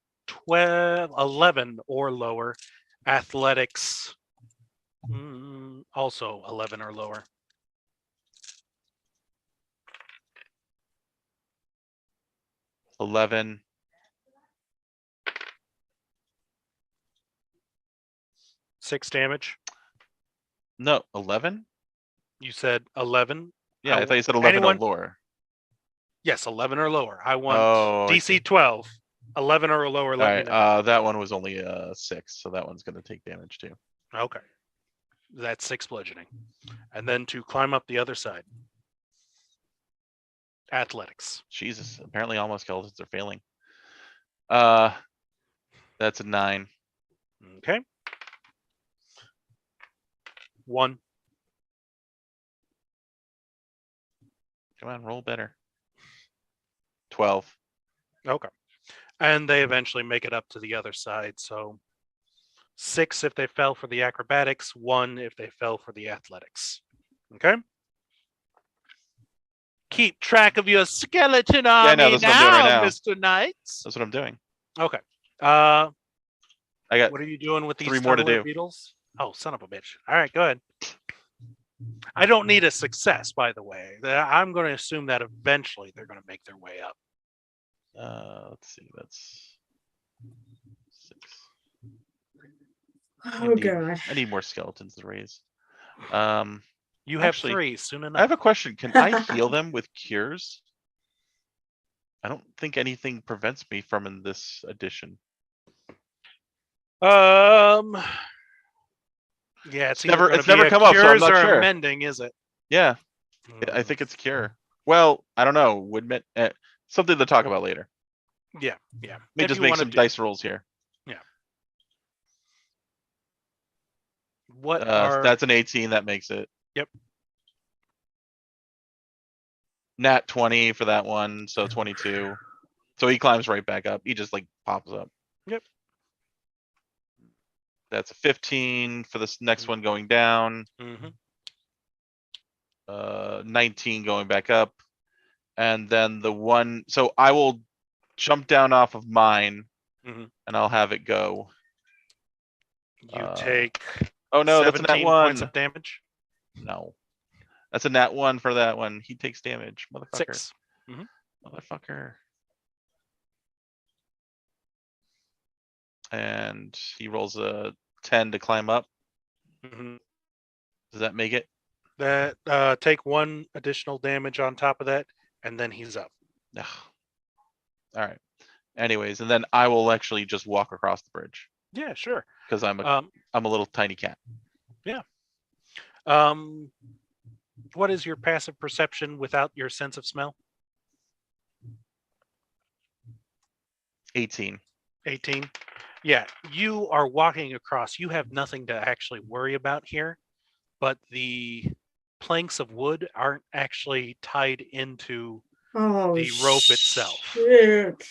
or lower. Athletics, also 11 or lower. $11. Six damage. No, 11? You said 11. Yeah, I thought you said 11 anyone? or lower. Yes, 11 or lower. I want Oh, I see. DC 12. 11 or lower. All Let right, me know. that one was only 6, so that one's gonna take damage too. Okay. That's 6 bludgeoning. And then to climb up the other side. Athletics. Jesus, apparently all my skeletons are failing. That's a 9. Okay. 1. Come on, roll better. 12. Okay. And they eventually make it up to the other side. So 6 if they fell for the acrobatics, 1 if they fell for the athletics. Okay. Keep track of your skeleton army that's what I'm doing right now, now. Mr. Knights. That's what I'm doing. Okay. I got What are you doing with these 3 more to tunneler do. beetles? Oh, son of a bitch. All right, go ahead. I don't need a success, by the way. I'm going to assume that eventually they're going to make their way up. Let's see, that's 6. Oh, God. I need more skeletons to raise. You have Actually, 3 soon enough. I have a question. Can I heal them with cures? I don't think anything prevents me from in this edition. Yeah, it's never- either it's gonna never be a come up, so I'm cures not or sure. a mending, is it? Yeah, I think it's cure. Well, I don't know. Would something to talk about later. Yeah. Let me If just you make wanna some do- dice rolls here. What are That's an 18. That makes it. Yep. Nat 20 for that one, so 22. So he climbs right back up. He just like pops up. Yep. That's a 15 for this next one going down. Mm-hmm. 19 going back up. And then the one, so I will jump down off of mine Mhm. and I'll have it go. You take Oh no, that's a nat 17 points one. of damage. No. That's a nat one for that one. He takes damage, motherfucker. 6. Motherfucker. And he rolls a 10 to climb up. Mm-hmm. Does that make it? That take 1 additional damage on top of that, and then he's up. Ugh. All right. Anyways, and then I will actually just walk across the bridge Yeah, sure. because I'm a little tiny cat. Yeah. What is your passive perception without your sense of smell? 18. 18. Yeah, you are walking across. You have nothing to actually worry about here, but the planks of wood aren't actually tied into Oh, the rope itself. Shoot.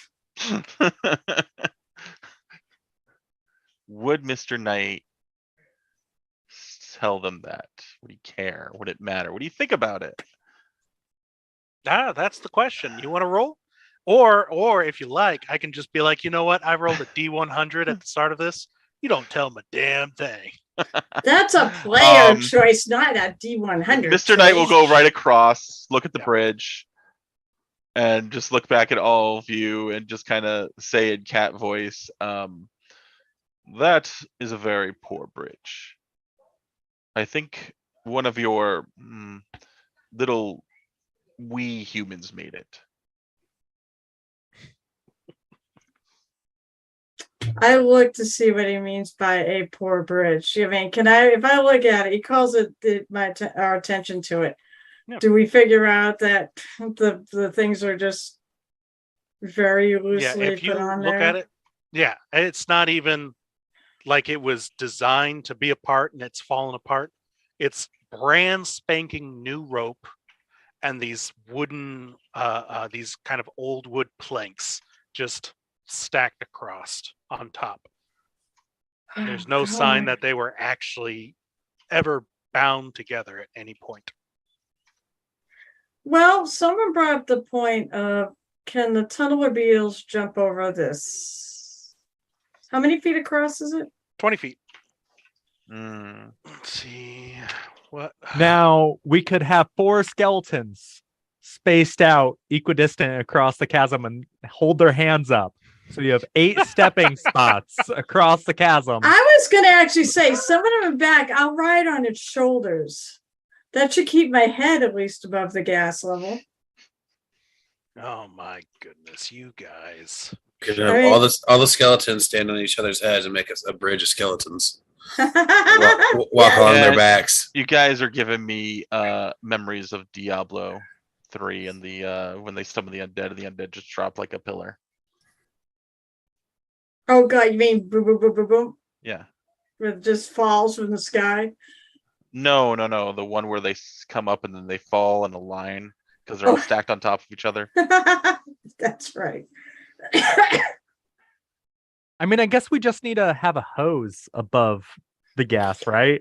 Would Mr. Knight tell them that? Would he care? Would it matter? What do you think about it? That's the question. You want to roll? Or if you like, I can just be like, you know what? I rolled a D100 at the start of this. You don't tell them a damn thing. That's a player choice, not a D100. Mr. Knight will go right across, look at the Yeah. bridge, and just look back at all of you and just kind of say in cat voice, that is a very poor bridge. I think one of your little wee humans made it. I look to see what he means by a poor bridge. I mean, if I look at it, he calls it our attention to it. Yeah. Do we figure out that the things are just very loosely if you put on look there? at it, yeah, it's not even like it was designed to be apart and it's fallen apart. It's brand spanking new rope and these wooden, these kind of old wood planks just stacked across on top. There's no sign that they were actually ever bound together at any point. Well, someone brought up the point of, can the tunneler beetles jump over this? How many feet across is it? 20 feet. Mm. Let's see. What? Now we could have 4 skeletons spaced out equidistant across the chasm and hold their hands up. So you have 8 stepping spots across the chasm. I was going to actually say, some of them back, I'll ride on its shoulders. That should keep my head at least above the gas level. Oh my goodness, you guys. You could have all the skeletons stand on each other's heads and make a bridge of skeletons. Walk along their backs. You guys are giving me memories of Diablo 3 and the when they summon the undead and the undead just drop like a pillar. Oh god, you mean boom, boom, boom, boom, boom? Yeah. Where it just falls from the sky? No. The one where they come up and then they fall in a line because they're all stacked on top of each other. That's right. I mean, I guess we just need to have a hose above the gas, right?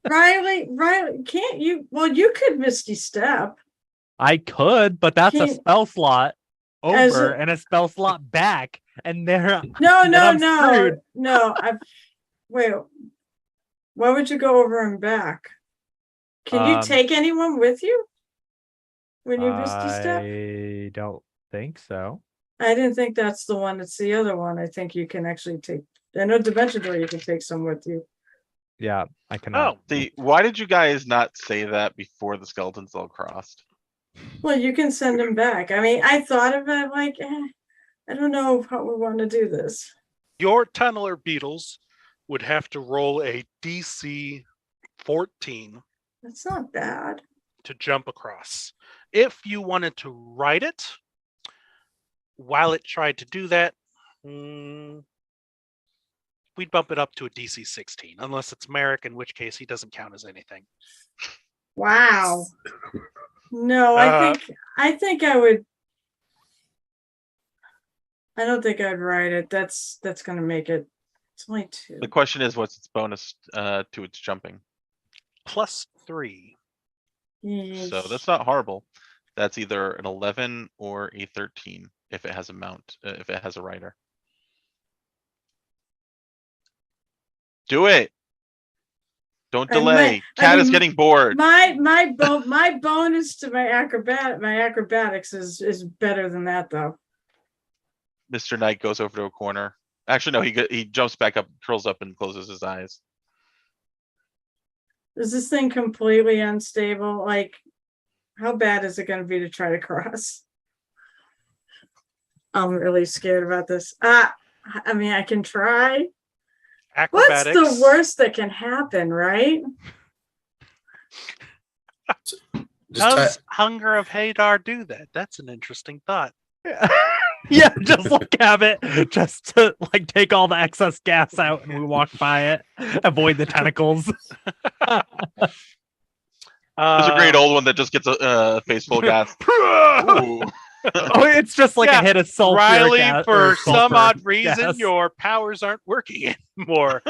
Riley, can't you? Well, you could Misty Step. I could, but that's a spell slot over and a spell slot back, and there. No. Wait. Why would you go over and back? Can you take anyone with you when you Misty Step? I don't think so. I didn't think that's the one. It's the other one. I think you can actually take. I know Dimension Door. You can take some with you. Yeah, I cannot. Why did you guys not say that before the skeletons all crossed? Well, you can send them back. I mean, I thought of it like, I don't know how we want to do this. Your tunneler beetles would have to roll a DC 14. That's not bad. To jump across. If you wanted to ride it, while it tried to do that, we'd bump it up to a DC 16, unless it's Merrick, in which case he doesn't count as anything. Wow. No, I think I would. I don't think I'd ride it. That's gonna make it. It's only 2. The question is, what's its bonus to its jumping? +3. So that's not horrible. That's either an 11 or a 13 if it has a mount, if it has a rider. Do it. Don't I might- delay. I Cat is mean, getting bored. my bonus to my acrobatics is better than that though. Mr. Knight goes over to a corner. Actually, no, he jumps back up, curls up, and closes his eyes. Is this thing completely unstable? Like, how bad is it going to be to try to cross? I'm really scared about this. I mean, I can try. Acrobatics. What's the worst that can happen, right? Does Hunger of Hadar do that? That's an interesting thought. Yeah, just like have it, just to like take all the excess gas out, and we walk by it, avoid the tentacles. There's a great old one that just gets a face full of gas. Ooh. Oh, it's just like Yeah, a hit of sulfur. Riley, for some odd reason, your powers aren't working anymore.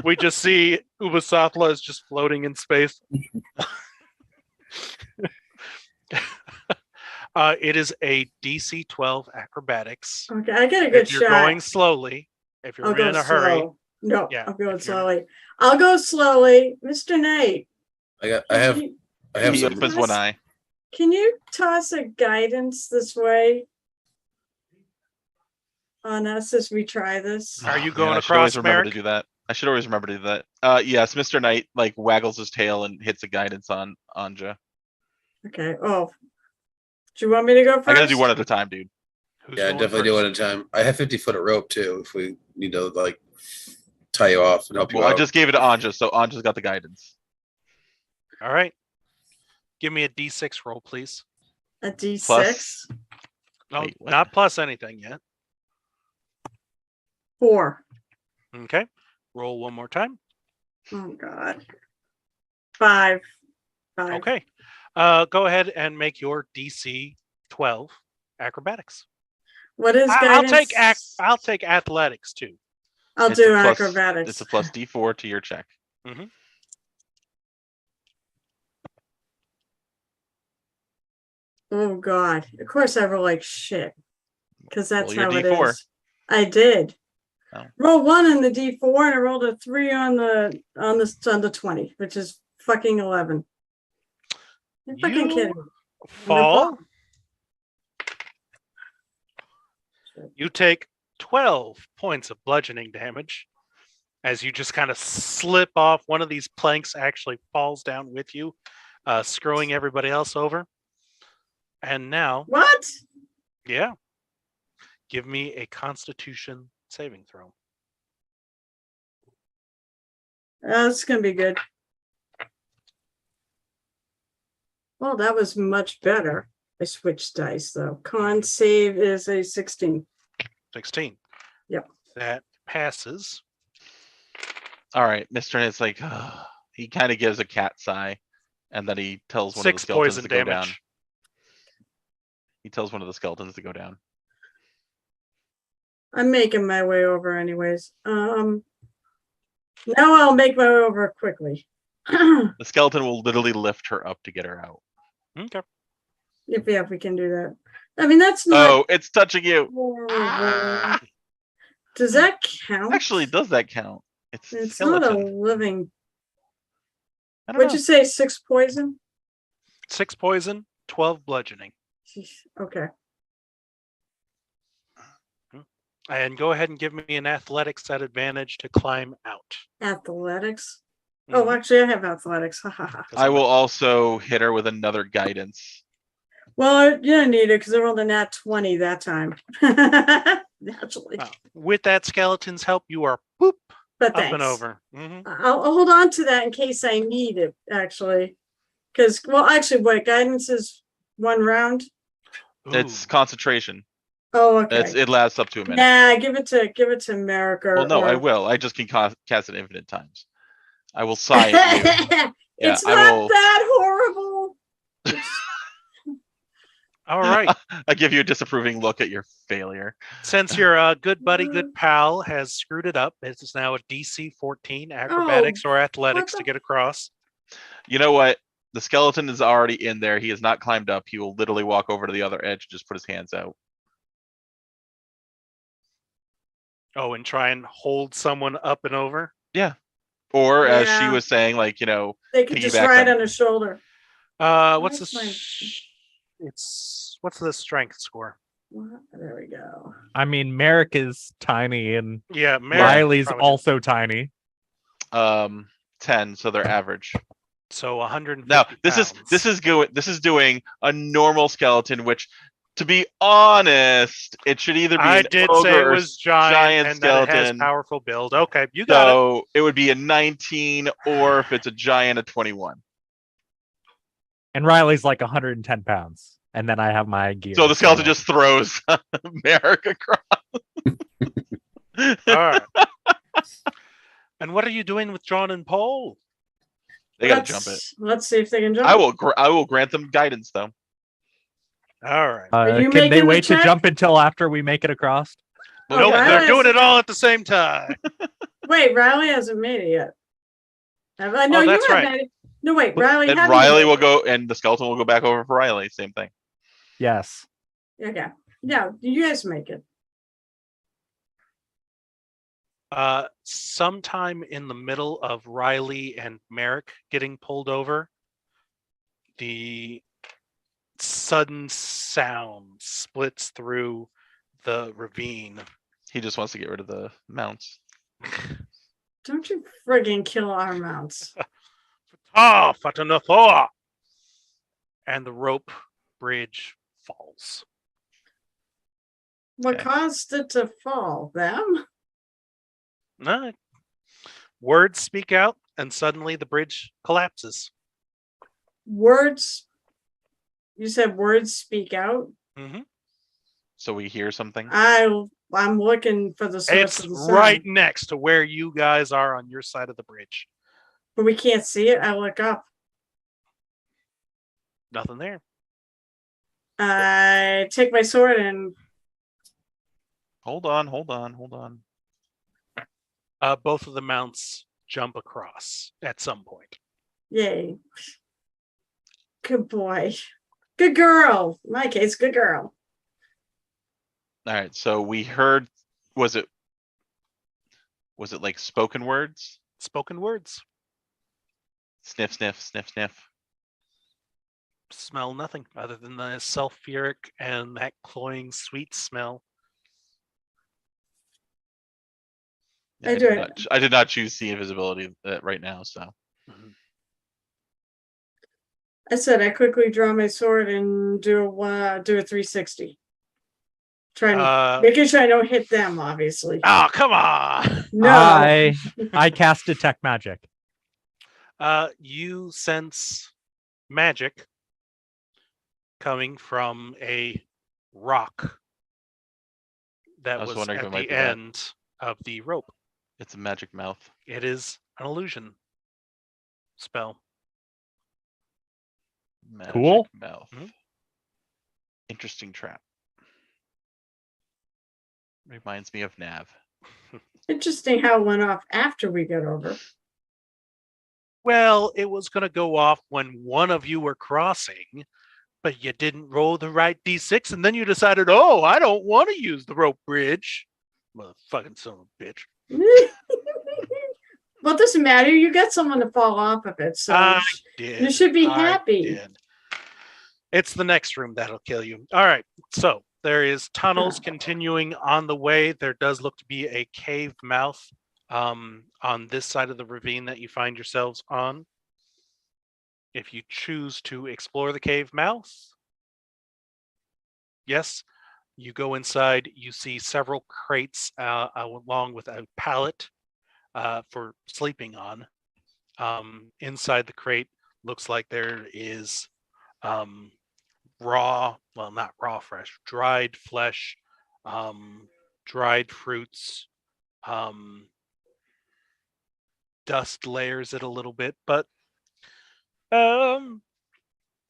We just see Ubisoftla is just floating in space. It is a DC 12 acrobatics. Okay, I get a good If you're shot. going slowly, if I'll you're go in a hurry, slow. No, Yeah, I'm going if you're- slowly. I'll go slowly, Mr. Knight. I have Can He some. opens one eye. you toss a guidance this way on us as we try this? Are you Oh, going man, I should always across, remember Merrick? to do that. I should always remember to do that. Yes, Mr. Knight like waggles his tail and hits a guidance on Anja. Okay. Oh, do you want me to go first? I gotta do one at a time, dude. Who's Yeah, going definitely do first? one at a time. I have 50 foot of rope too. If we need to like tie you off and help you Well, I out. just gave it to Anja, so Anja's got the guidance. All right. Give me a D6 roll, please. A D6. Plus- No, Wait, what? not plus anything yet. 4. Okay. Roll one more time. Oh God. 5. 5. Okay. Go ahead and make your DC 12 acrobatics. What is I'll guidance? I'll take athletics too. I'll It's do a plus- acrobatics. It's a plus D4 to your check. Oh God. Of course I roll like shit. Because that's Roll your how it D4. is. I did. Oh. Roll 1 on the D4 and I rolled a 3 on the 20, which is fucking 11. You're fucking You kidding me. fall. You take 12 points of bludgeoning damage as you just kind of slip off. One of these planks actually falls down with you, screwing everybody else over. And now, What? yeah, give me a Constitution saving throw. That's gonna be good. Well, that was much better. I switched dice though. Con save is a 16. 16. Yep. That passes. All right, Mr. Knight's like, he kind of gives a cat sigh, and then he tells one of the 6 skeletons poison to go down. damage. He tells one of the skeletons to go down. I'm making my way over anyways. Now I'll make my way over quickly. The skeleton will literally lift her up to get her out. Okay. If we can do that. I mean, that's not Oh, it's touching you. horrible. Does that count? Actually, does that count? It's a It's not a skeleton. living. I don't What'd know. you say? 6 poison? 6 poison, 12 bludgeoning. Jeez, okay. And go ahead and give me an athletics at advantage to climb out. Athletics. Oh, Mhm. actually, I have athletics. Ha ha ha. 'Cause I I'm- will also hit her with another guidance. Well, you don't need it because I rolled a nat 20 that time. Naturally. Wow. With that skeleton's help, you are boop But up thanks. and over. Mhm. I'll hold on to that in case I need it, actually. Because, well, actually, what guidance is 1 round? It's Ooh. concentration. Oh, okay. It lasts up to a minute. Nah, give it to Merrick or. Well, no, I or- will. I just can cast it infinite times. I will sigh at you. Yeah, It's I not will. that horrible. All right. I give you a disapproving look at your failure. Since your good buddy, good pal has screwed it up, it is now a DC 14 acrobatics or athletics what to the- get across. You know what? The skeleton is already in there. He has not climbed up. He will literally walk over to the other edge and just put his hands out. Oh, and try and hold someone up and over. Yeah. Or as she Yeah. was saying, like, They could just piggyback ride them. on his shoulder. What's That's what's the strength score? There we go. I mean, Merrick is tiny and Yeah, Merrick Riley's probably also tiny. 10, so they're average. so 150 Now, this pounds. is doing a normal skeleton, which, to be honest, it should either be I an did ogre say it or was giant and skeleton. that it has powerful build. Okay, you got it. So it would be a 19, or if it's a giant, a 21. And Riley's like 110 pounds. And then I have my gear. So the skeleton just throws Merrick across. All right. And what are you doing with John and Paul? They gotta jump it. Let's see if they can jump. I will grant them guidance though. All right. Are you can they making the wait to check? jump until after we make it across? Well, Nope, Riley they're doing hasn't- it all at the same time. Wait, Riley hasn't made it yet. No, you that's have right. made it. No, wait, Riley. And hadn't Riley made will it. go, and the skeleton will go back over for Riley. Same thing. Yes. Okay. Yeah, you guys make it. Sometime in the middle of Riley and Merrick getting pulled over, the sudden sound splits through the ravine. He just wants to get rid of the mounts. Don't you friggin' kill our mounts. Ah, Fatanathor! And the rope bridge falls. What Okay. caused it to fall? Them? No. Words speak out, and suddenly the bridge collapses. Words. You said words speak out. Mm-hmm. So we hear something. I'm looking for the source It's of the sound, right next to where you guys are on your side of the bridge. but we can't see it. I look up. Nothing there. I take my sword and Hold on. Both of the mounts jump across at some point. yay. Good boy. Good girl. In my case, good girl. All right. So we heard. Was it like spoken words? Spoken words. Sniff, sniff, sniff, sniff. Smell nothing other than the sulfuric and that cloying sweet smell. Yeah, I do it. I did not choose see invisibility right now. So I said I quickly draw my sword and do a 360. Trying making sure I don't hit them, obviously. Oh, come on. No. I cast detect magic. You sense magic coming from a rock that I was was wondering if at it might the be that. end of the rope. it's a magic mouth. It is an illusion spell. Magic Cool. mouth. Mhm. Interesting trap. Reminds me of Nav. Interesting how it went off after we got over. Well, it was going to go off when one of you were crossing, but you didn't roll the right d6, and then you decided, oh, I don't want to use the rope bridge. Motherfucking son of a bitch. Well, it doesn't matter. You got someone to fall off of it, so I did. you should be I happy. did. It's the next room that'll kill you. All right. So there is tunnels continuing on the way. There does look to be a cave mouth on this side of the ravine that you find yourselves on. If you choose to explore the cave mouth, yes, you go inside. You see several crates along with a pallet for sleeping on. Inside the crate looks like there is not raw fresh, dried flesh, dried fruits, dust layers it a little bit, but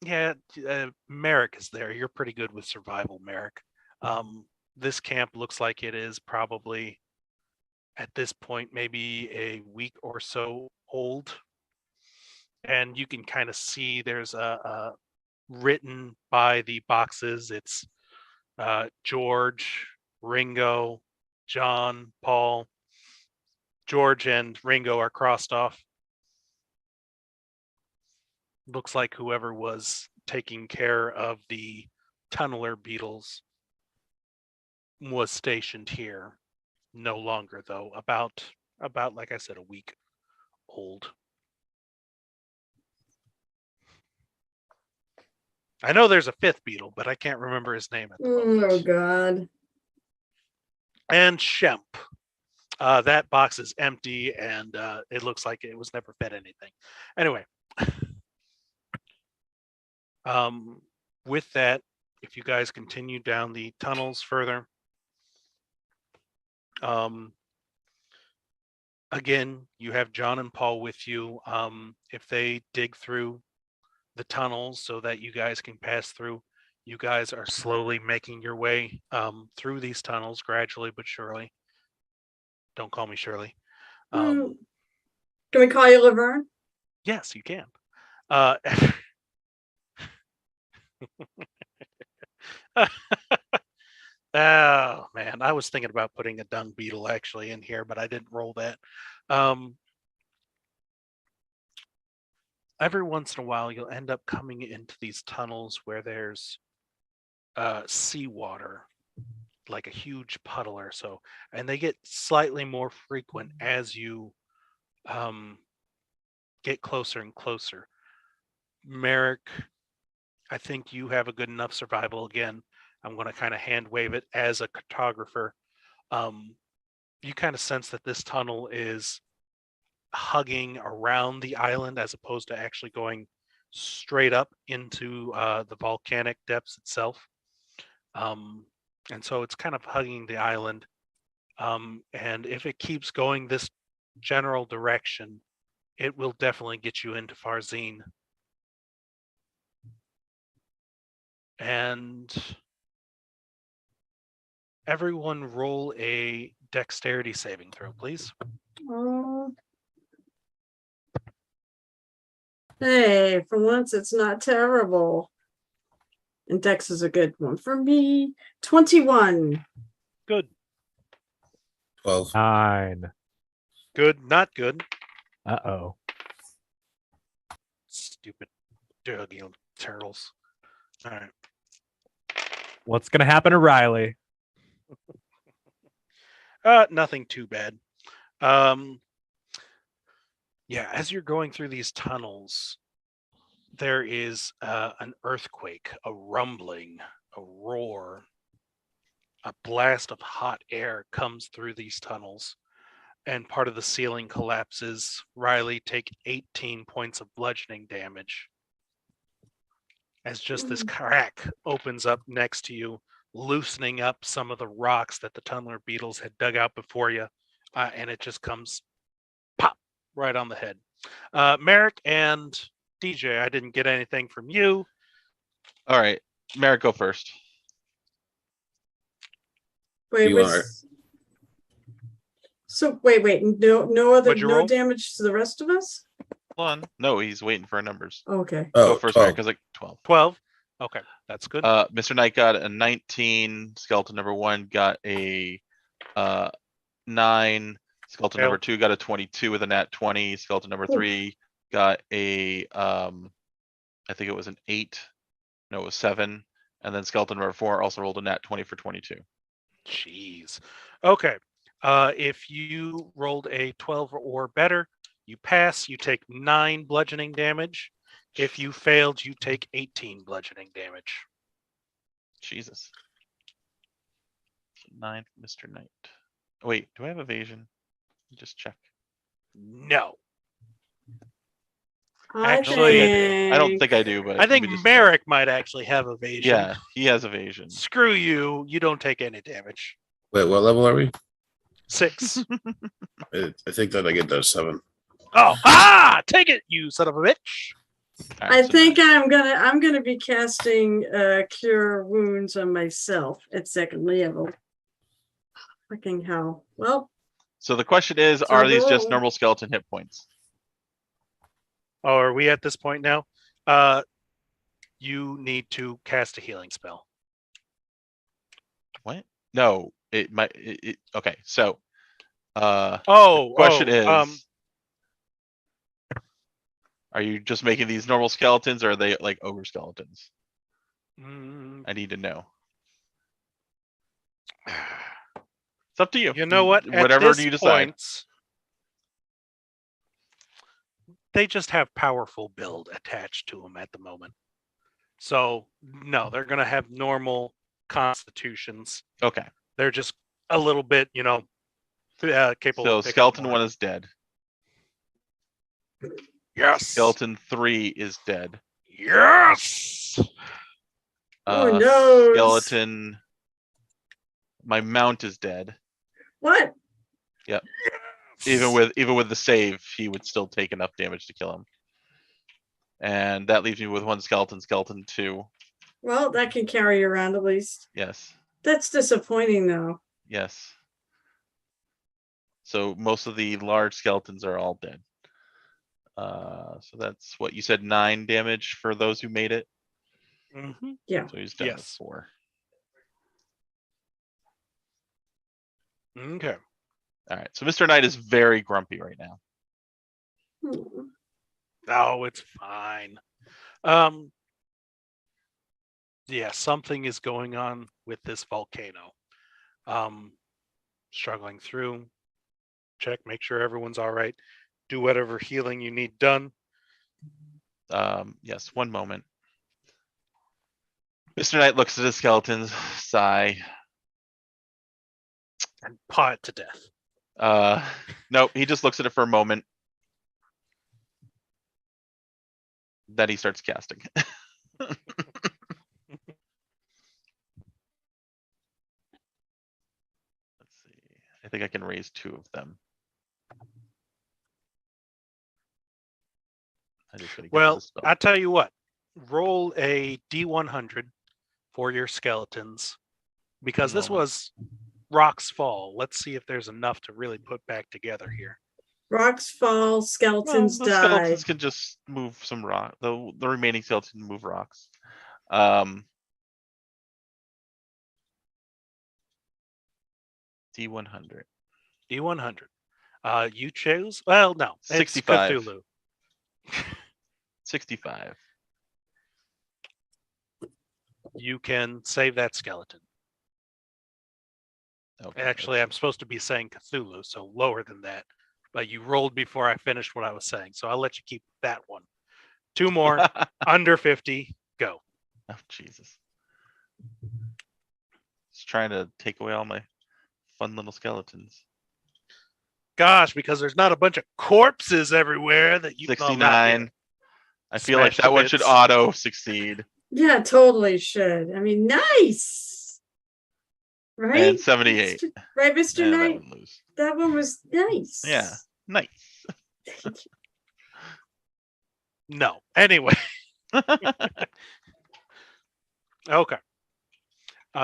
Yeah, Merrick is there. You're pretty good with survival, Merrick. This camp looks like it is probably at this point maybe a week or so old, and you can kind of see there's a written by the boxes. It's George, Ringo, John, Paul. George and Ringo are crossed off. Looks like whoever was taking care of the tunneler beetles was stationed here. No longer though. About like I said, a week old. I know there's a fifth beetle, but I can't remember his name at the moment. Oh God. And Shemp. That box is empty, and it looks like it was never fed anything. Anyway, with that, if you guys continue down the tunnels further, again, you have John and Paul with you. If they dig through the tunnels so that you guys can pass through, you guys are slowly making your way through these tunnels gradually but surely. Don't call me Shirley. Can we call you Laverne? Yes, you can. Oh man, I was thinking about putting a dung beetle actually in here, but I didn't roll that. Every once in a while, you'll end up coming into these tunnels where there's seawater, like a huge puddle or so, and they get slightly more frequent as you get closer and closer. Merrick, I think you have a good enough survival again. I'm going to kind of hand wave it as a cartographer. You kind of sense that this tunnel is hugging around the island as opposed to actually going straight up into the volcanic depths itself. And so it's kind of hugging the island. And if it keeps going this general direction, it will definitely get you into Farzine. And everyone roll a dexterity saving throw, please. Hey, for once it's not terrible. And Dex is a good one for me. 21. Good. 12. 9. Good, not good. Uh-oh. Stupid dug turtles. All right. What's going to happen to Riley? Nothing too bad. Yeah, as you're going through these tunnels, there is an earthquake, a rumbling, a roar, a blast of hot air comes through these tunnels, and part of the ceiling collapses. Riley, take 18 points of bludgeoning damage as just this crack opens up next to you, loosening up some of the rocks that the tunneler beetles had dug out before you, and it just comes pop right on the head. Merrick and DJ, I didn't get anything from you. All right, Merrick, go first. Wait, You are. so wait. What'd you No roll? damage to the rest of us? Hold on. No, he's waiting for our numbers. Okay. Go Oh, first, 12. Merrick, because like 12. 12. Okay, that's good. Mr. Knight got a 19. Skeleton number 1 got a 9. Skeleton number Failed. 2 got a 22 with a nat 20. Skeleton number 3 got a I think it was an 8. No, it was 7. And then skeleton number 4 also rolled a nat 20 for 22. Jeez. Okay. If you rolled a 12 or better, you pass, you take 9 bludgeoning damage. If you failed, you take 18 bludgeoning damage. Jesus. 9, Mr. Knight. Wait, do I have evasion? Just check. No. Actually, I don't think I do, but I think let me just Merrick might actually have check. evasion. Yeah, he has evasion. Screw you. You don't take any damage. Wait, what level are we? 6. I think that I get those 7. Oh, take it, you son of a bitch. All I right, so think 9. I'm gonna be casting cure wounds on myself at second level. Fucking hell. Well, So the question is, So are these just roll. normal skeleton hit points? Oh, are we at this point now? You need to cast a healing spell. What? No, it might. Okay, so question is, are you just making these normal skeletons, or are they like ogre skeletons? I need to know. It's up to you. You know what? Whatever At this you decide. point, they just have powerful build attached to them at the moment. So no, they're gonna have normal constitutions. Okay. They're just a little bit, capable. So of picking skeleton more. 1 is dead. Yes. Skeleton 3 is dead. Yes. Who knows? Skeleton. My mount is dead. What? Yep. Even with the save, he would still take enough damage to kill him. And that leaves me with 1 skeleton, skeleton 2. Well, that can carry you around at least. Yes. That's disappointing though. Yes. So most of the large skeletons are all dead. So that's what you said, 9 damage for those who made it. Mm-hmm. Yeah. So he's down to Yes. 4. Okay. All right. So Mr. Knight is very grumpy right now. Oh, it's fine. Yeah, something is going on with this volcano. Struggling through. Check, make sure everyone's all right. Do whatever healing you need done. Yes, one moment. Mr. Knight looks at his skeletons, sigh. And paw it to death. Nope, he just looks at it for a moment. Then he starts casting. Let's see. I think I can raise 2 of them. I just gotta get to Well, the spell. I tell you what, roll a D100 for your skeletons because this Moment. was Rock's Fall. Let's see if there's enough to really put back together here. Rocks fall, Well, skeletons the die. skeletons can just move some rock. The remaining skeletons can move rocks. D100. D100. You choose? Well, no. 65. It's Cthulhu. 65. You can save that skeleton. Okay, Actually, I'm supposed to be saying Cthulhu, so lower than that. But you rolled before I finished what I was saying, so I'll let you keep that one. 2 more, under 50, go. Oh, Jesus. Just trying to take away all my fun little skeletons. Gosh, because there's not a bunch of corpses everywhere that you 69. I feel like Smash that to one should bits. auto succeed. Yeah, totally should. I mean, nice. Right? And 78. Right, Mr. And that Knight? one lose. That one was nice. Yeah, nice. No. Anyway. Okay.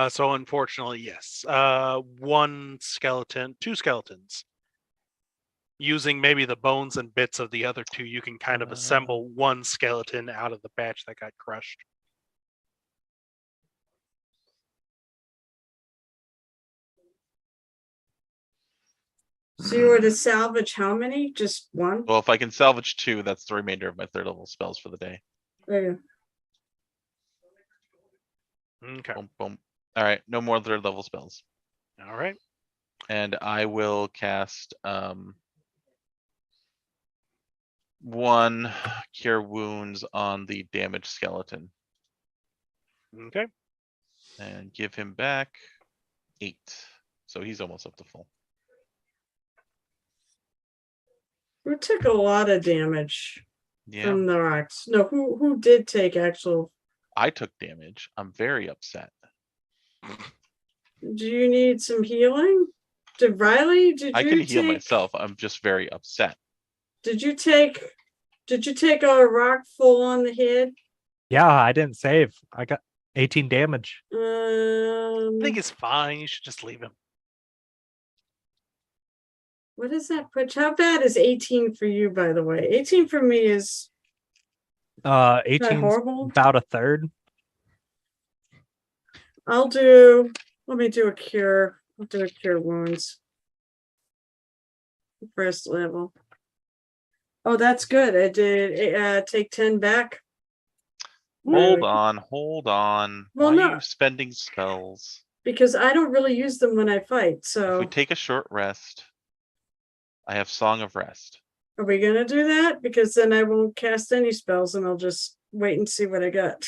So unfortunately, yes. 1 skeleton, 2 skeletons. Using maybe the bones and bits of the other 2, you can kind of assemble 1 skeleton out of the batch that got crushed. So you were to salvage how many? Just 1? Well, if I can salvage 2, that's the remainder of my 3rd level spells for the day. Yeah. Okay. Boom, boom. All right, no more 3rd level spells. All right. And I will cast 1 cure wounds on the damaged skeleton Okay. and give him back 8. So he's almost up to full. Who took a lot of damage Yeah, from the rocks? No, who did take actual? I took damage. I'm very upset. Do you need some healing? Did Riley? I can heal myself. I'm just very upset. Did you take Did you take a rock full on the head? Yeah, I didn't save. I got 18 damage. I think it's fine. You should just leave him. What does that put? How bad is 18 for you, by the way? 18 for me is 18 horrible. about a third. Let me do a cure. I'll do a cure wounds. First level. Oh, that's good. I did take 10 back. Hold Really? on. Well, Why no. are you spending spells? Because I don't really use them when I fight, If so we take a short rest, I have Song of Rest. are we gonna do that? Because then I won't cast any spells and I'll just wait and see what I got.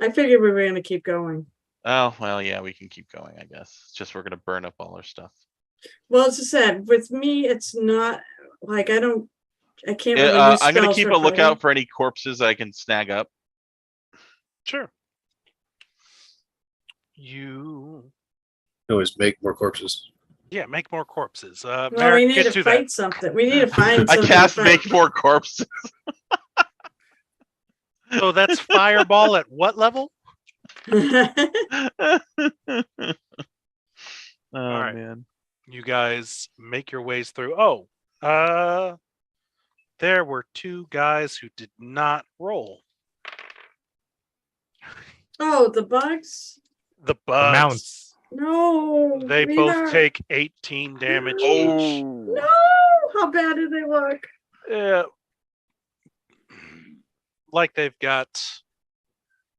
I figured we were gonna keep going. Oh, well, yeah, we can keep going, I guess. It's just we're gonna burn up all our stuff. Well, as I said, with me, it's not like I can't really use I'm gonna spells keep for a lookout fighting. for any corpses I can snag up. Sure. You Always make more corpses. make more corpses. Well, we Merrick, need get to to fight that. something. We need to find I something. cast to make fight. more corpses. So that's fireball at what level? Oh right. man. You guys make your ways through. Oh, there were 2 guys who did not roll. Oh, the bugs? The bugs. mounts. No. They we both are- take 18 damage each. No. How bad do they look? Like they've got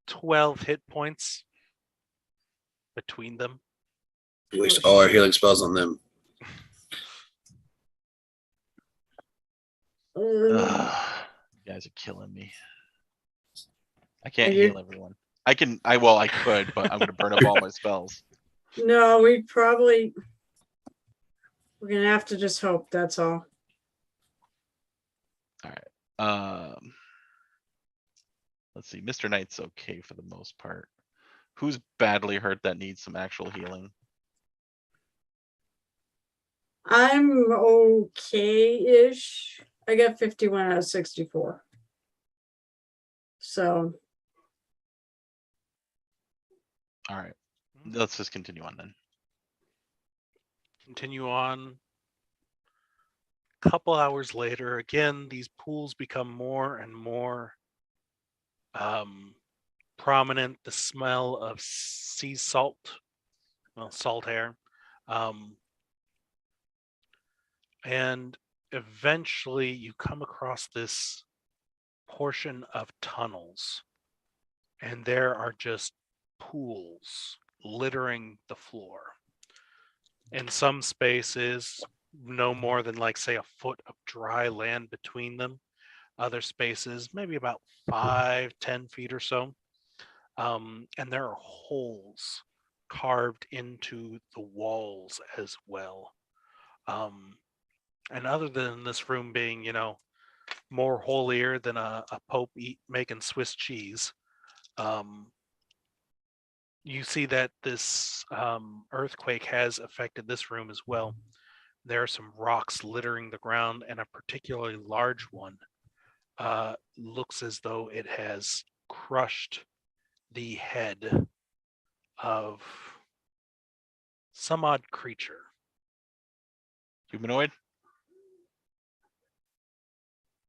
12 hit points between them. Waste all our healing spells on them. Ugh, you guys are killing me. I can't you- heal everyone. I could, but I'm gonna burn up all my spells. No, we're gonna have to just hope, that's all. Let's see. Mr. Knight's okay for the most part. Who's badly hurt that needs some actual healing? I'm okay-ish. I got 51 out of 64. So All right. Let's just continue on then. Continue on. Couple hours later, again, these pools become more and more prominent. The smell of sea salt, salt air, and eventually you come across this portion of tunnels, and there are just pools littering the floor. In some spaces, no more than like say a foot of dry land between them. Other spaces, maybe about 5-10 feet or so. And there are holes carved into the walls as well. And other than this room being, more holier than a pope making Swiss cheese, you see that this earthquake has affected this room as well. There are some rocks littering the ground, and a particularly large one looks as though it has crushed the head of some odd creature. Humanoid?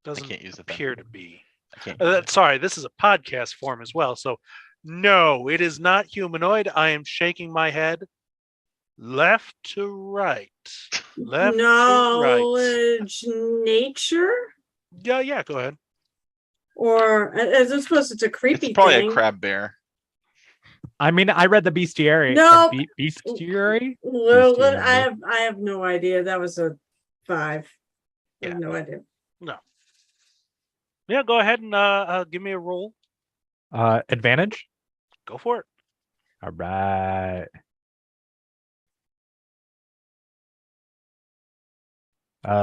Doesn't can't use it then. appear to be. I can't. use it. Sorry, this is a podcast form as well. So, no, it is not humanoid. I am shaking my head left to right. Left to right. knowledge nature? Yeah, go ahead. Or as I suppose it's a creepy It's probably thing. a crab bear. I mean, I read the bestiary. No. Bestiary? Well, Bestiary. I have no idea. That was a 5. I have Yeah. no idea. No. Yeah, go ahead and give me a roll. Advantage? Go for it. All right.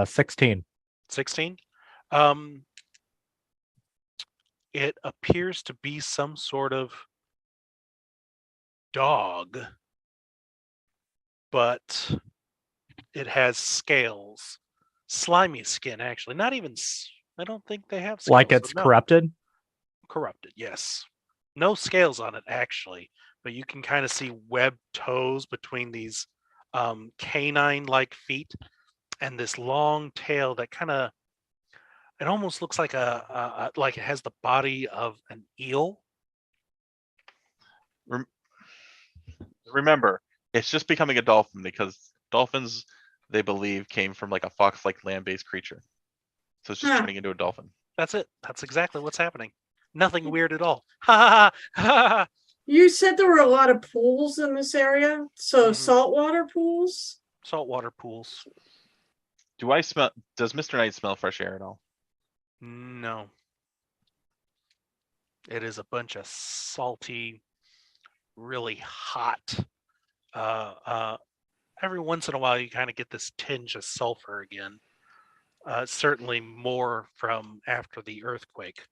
16. 16. It appears to be some sort of dog, but it has scales slimy skin, actually. Not even. I don't think they have scales. Like so it's no. corrupted? Corrupted, yes. No scales on it, actually, but you can kind of see webbed toes between these canine-like feet and this long tail that kind of. It almost looks like like it has the body of an eel. Remember, it's just becoming a dolphin because dolphins, they believe, came from like a fox-like land-based creature. So it's just Huh. turning into a dolphin. That's it. That's exactly what's happening. Nothing weird at all. Ha ha ha! You said there were a lot of pools in this area, so Mhm. saltwater pools. Saltwater pools. Do I smell? Does Mr. Knight smell fresh air at all? No. It is a bunch of salty, really hot. Every once in a while, you kind of get this tinge of sulfur again. Certainly more from after the earthquake.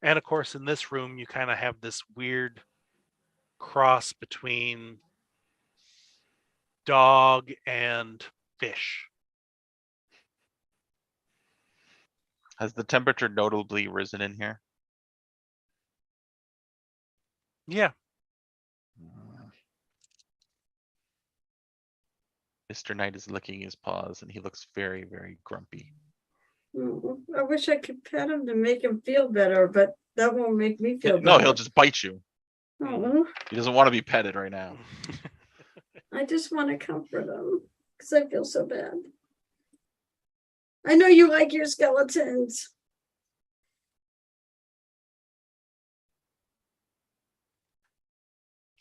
And of course, in this room, you kind of have this weird cross between dog and fish. Has the temperature notably risen in here? Yeah. Mr. Knight is licking his paws and he looks very, very grumpy. I wish I could pet him to make him feel better, but that won't make me feel No, better. he'll just bite you. Oh, He doesn't want to be petted right now. I just want to comfort him because I feel so bad. I know you like your skeletons.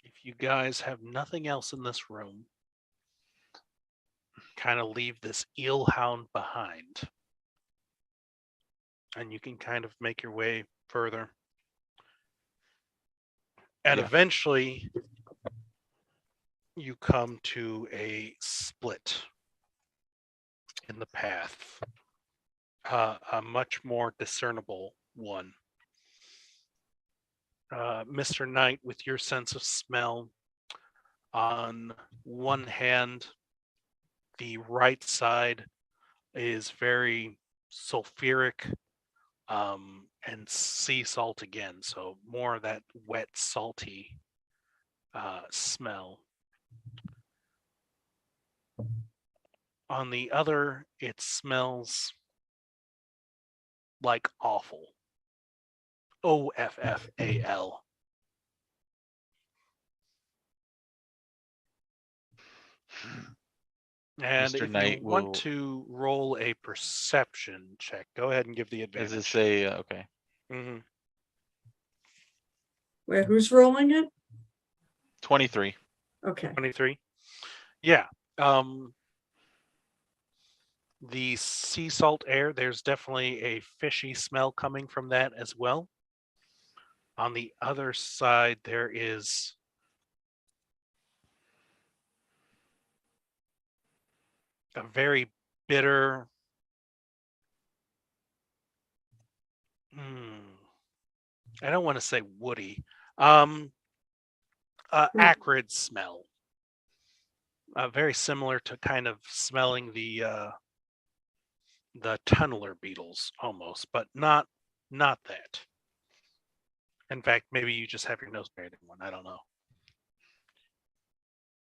If you guys have nothing else in this room, kind of leave this eel hound behind. And you can kind of make your way further. And Yeah. eventually you come to a split in the path, a much more discernible one. Mr. Knight, with your sense of smell, on one hand, the right side is very sulfuric and sea salt again, so more of that wet, salty smell. On the other, it smells like offal. OFFAL. And Mr. if Knight you want will. to roll a perception check, go ahead and give the Is advantage. this a okay? Mm-hmm. Wait, who's rolling it? 23. Okay. 23. Yeah. The sea salt air, there's definitely a fishy smell coming from that as well. On the other side, there is a very bitter I don't want to say woody, acrid smell. Very similar to kind of smelling the tunneler beetles almost, but not that. In fact, maybe you just have your nose buried in one. I don't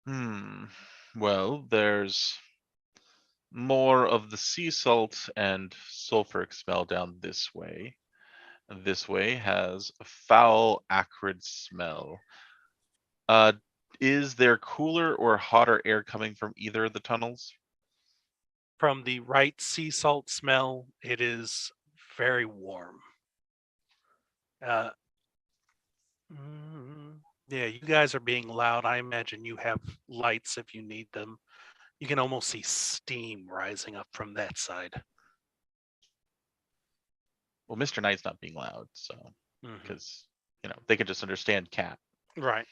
know. Well, there's more of the sea salt and sulfuric smell down this way. This way has a foul, acrid smell. Is there cooler or hotter air coming from either of the tunnels? From the right sea salt smell, it is very warm. Yeah, you guys are being loud. I imagine you have lights if you need them. You can almost see steam rising up from that side. Well, Mr. Knight's not being loud, so Mhm. because they can just understand cat. Right.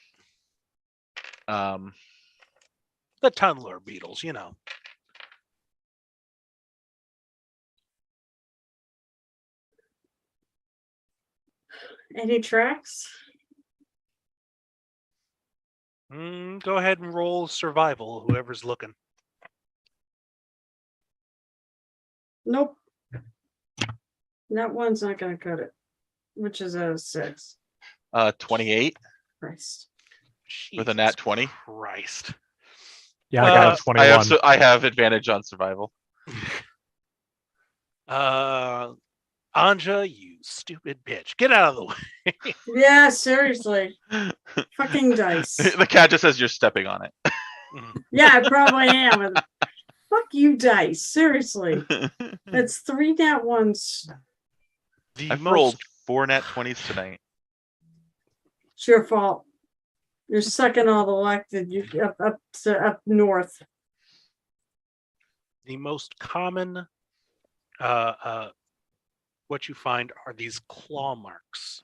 Um, The tunneler beetles, Any tracks? Go ahead and roll survival, whoever's looking. Nope. That one's not gonna cut it. Which is a 6. 28 Christ. with a Jesus nat 20. Christ. Yeah, I got a I 21. I have advantage on survival. Anja, you stupid bitch. Get out of the way. Yeah, seriously. Fucking dice. The cat just says you're stepping on it. Yeah, I probably am. Fuck you, dice. Seriously. That's 3 nat ones. The I've most rolled 4 nat 20s tonight. It's your fault. You're sucking all the luck that you up north. the most common what you find are these claw marks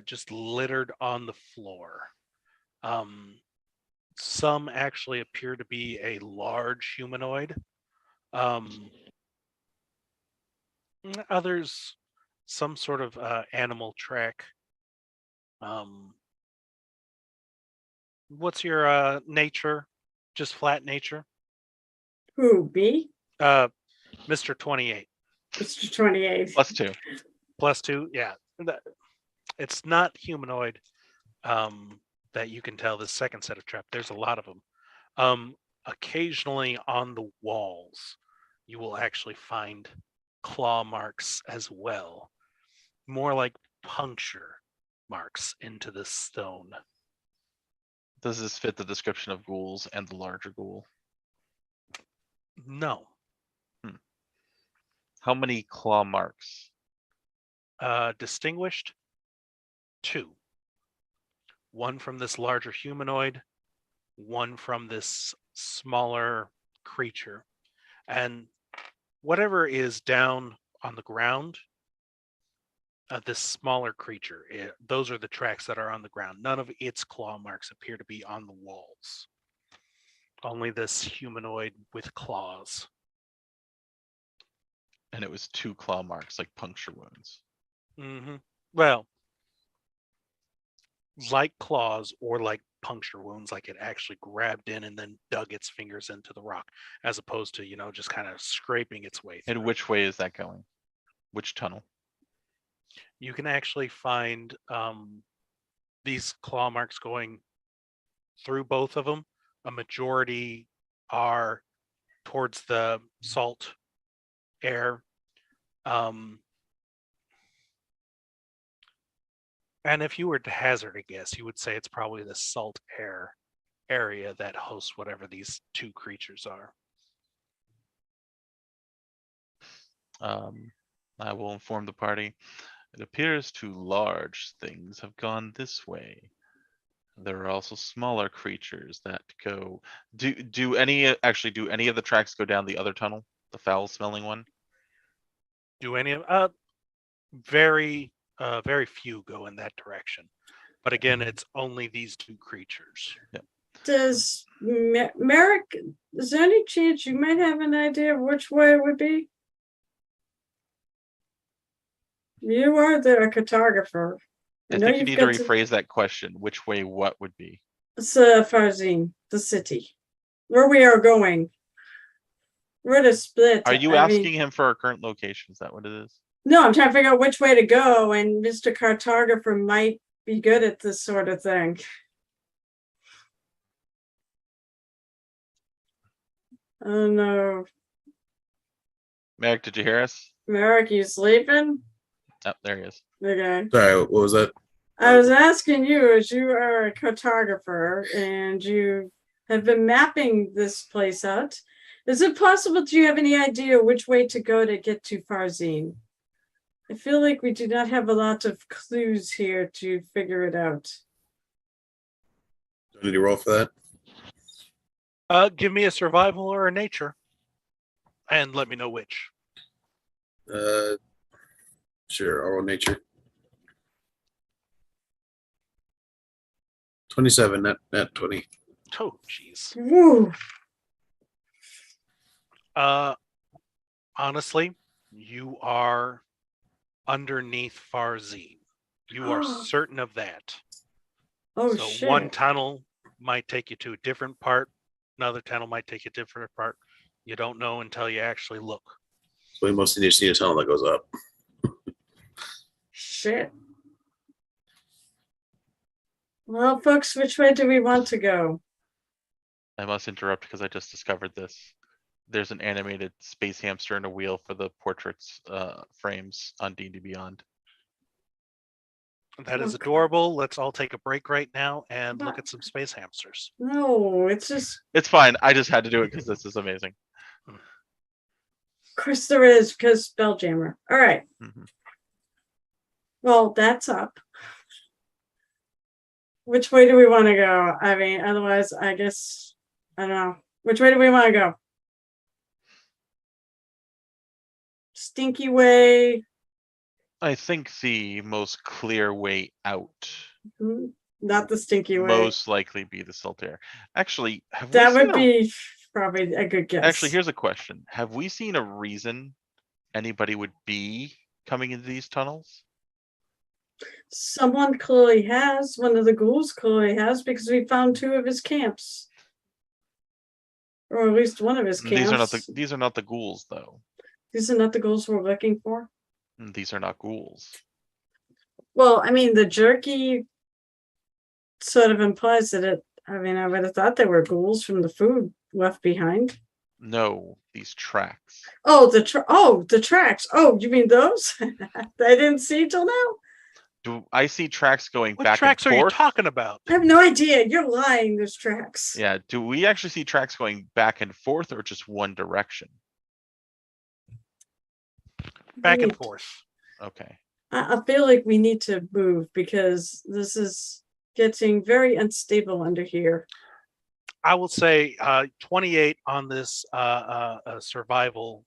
just littered on the floor. Some actually appear to be a large humanoid. Others, some sort of animal track. What's your nature? Just flat nature? Who, B? Mr. 28. Mr. 28. +2. +2, yeah. It's not humanoid that you can tell the second set of trap. There's a lot of them. Occasionally on the walls, you will actually find claw marks as well. More like puncture marks into the stone. Does this fit the description of ghouls and the larger ghoul? No. How many claw marks? Distinguished, 2. One from this larger humanoid, one from this smaller creature. And whatever is down on the ground, this smaller creature, those are the tracks that are on the ground. None of its claw marks appear to be on the walls. Only this humanoid with claws. And it was 2 claw marks, like puncture wounds. Well, like claws or like puncture wounds, like it actually grabbed in and then dug its fingers into the rock, as opposed to, just kind of scraping its way through. And which way is that going? Which tunnel? You can actually find these claw marks going through both of them. A majority are towards the salt air. And if you were to hazard a guess, you would say it's probably the salt air area that hosts whatever these 2 creatures are. I will inform the party. It appears 2 large things have gone this way. There are also smaller creatures that go. Do any of the tracks go down the other tunnel, the foul-smelling one? Do any of very few go in that direction, but again, it's only these 2 creatures. Yeah. Does Merrick, is there any chance you might have an idea of which way it would be? You are the cartographer. I think you need to rephrase that question. Which way what would be? It's Farzine, the city, where we are going. We're to split. Are you asking him for our current location? Is that what it is? No, I'm trying to figure out which way to go, and Mr. Cartographer might be good at this sort of thing. Oh no. Merrick, did you hear us? Merrick, you sleeping? Oh, there he is. Okay. Sorry, what was that? I was asking you, as you are a cartographer and you have been mapping this place out, is it possible, do you have any idea which way to go to get to Farzine? I feel like we do not have a lot of clues here to figure it out. Do I need to roll for Give me a survival or a nature, and let me know which. that? Sure, I'll roll nature. 27, net 20. Oh, jeez. Woo. Honestly, you are underneath Farzine. You are certain of that. Oh, so shit. One tunnel might take you to a different part. Another tunnel might take you to a different part. You don't know until you actually look. We mostly just need a tunnel that goes up. Shit. Well, folks, which way do we want to go? I must interrupt because I just discovered this. There's an animated space hamster and a wheel for the portraits frames on D&D Beyond. That is Okay. adorable. Let's all take a break right now and look at some space hamsters. No, it's just, It's fine. I just had to do it because this is amazing. of course there is, because Spelljammer. All right. Mhm. Well, that's up. Which way do we want to go? I mean, otherwise, I guess, I don't know. Which way do we want to go? Stinky way. I think the most clear way out Not the stinky way. most likely be the Saltaire. Actually, have That we seen would be probably a good guess. Actually, here's a question. Have we seen a reason anybody would be coming into these tunnels? Someone clearly has. One of the ghouls clearly has, because we found 2 of his camps. Or at least one of his camps. These are not the ghouls though. These are not the ghouls we're looking for. These are not ghouls. Well, I mean, the jerky sort of implies that it, I mean, I would have thought they were ghouls from the food left behind. No, these tracks. Oh, the tracks. Oh, you mean those? I didn't see till now. Do I see tracks going What back tracks and are forth? you talking about? I have no idea. You're lying. There's tracks. Yeah, do we actually see tracks going back and forth or just one direction? Back and forth. Okay. I feel like we need to move because this is getting very unstable under here. I will say 28 on this survival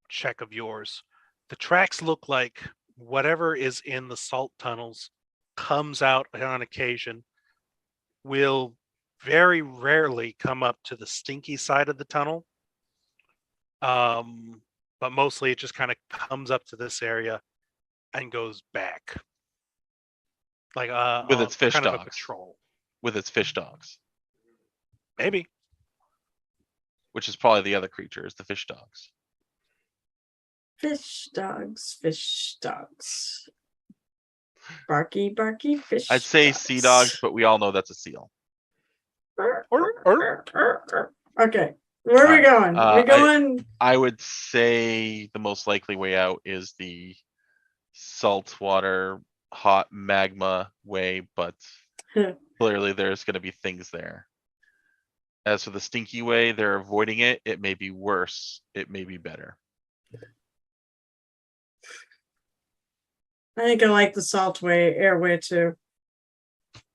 check of yours. The tracks look like whatever is in the salt tunnels comes out on occasion, will very rarely come up to the stinky side of the tunnel. But mostly it just kind of comes up to this area and goes back. Like With its fish kind of a dogs. patrol. With its fish dogs, Maybe. which is probably the other creature, is the fish dogs. Fish dogs, fish dogs. Barky, barky, fish I'd say dogs. sea dogs, but we all know that's a seal. Okay, where are we going? Uh, we going? I would say the most likely way out is the saltwater, hot magma way, but clearly there's going to be things there. As for the stinky way, they're avoiding it. It may be worse. It may be better. I think I like the salt way, airway too.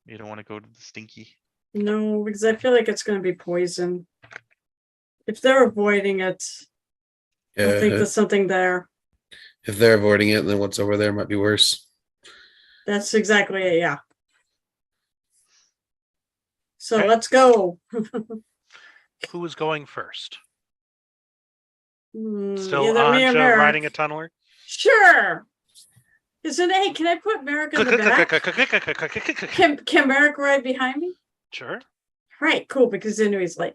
You don't want to go to the stinky. No, because I feel like it's going to be poison. If they're avoiding it, I think Yeah, there's something there. if they're avoiding it, then what's over there might be worse. That's exactly it. Yeah. So Okay. let's go. Who is going first? Either Still me or Anja Merrick. riding a tunneler? Sure. Isn't hey, can I put Merrick in the back? Can Merrick ride behind me? Sure. Right, cool, because I knew he's late.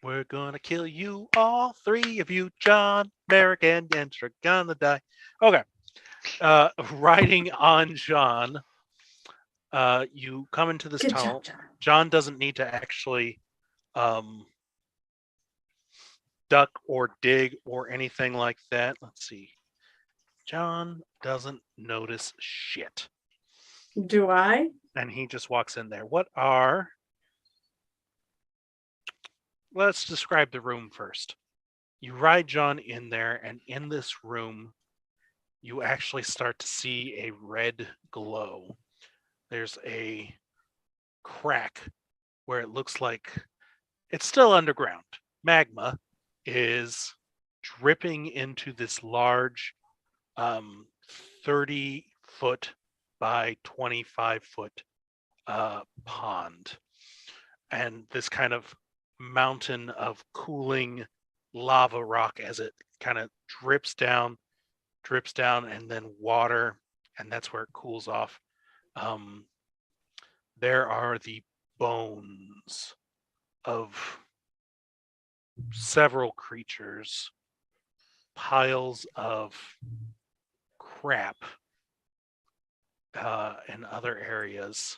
We're gonna kill you, all 3 of you, John, Merrick, and Jens are gonna die. Okay. Riding on John, you come into this Good tunnel. job, John. John doesn't need to actually duck or dig or anything like that. Let's see. John doesn't notice shit. Do I? And he just walks in there. Let's describe the room first. You ride John in there, and in this room, you actually start to see a red glow. There's a crack where it looks like it's still underground. Magma is dripping into this large 30-foot by 25-foot pond. And this kind of mountain of cooling lava rock as it kind of drips down, and then water, and that's where it cools off. There are the bones of several creatures piles of crap in other areas.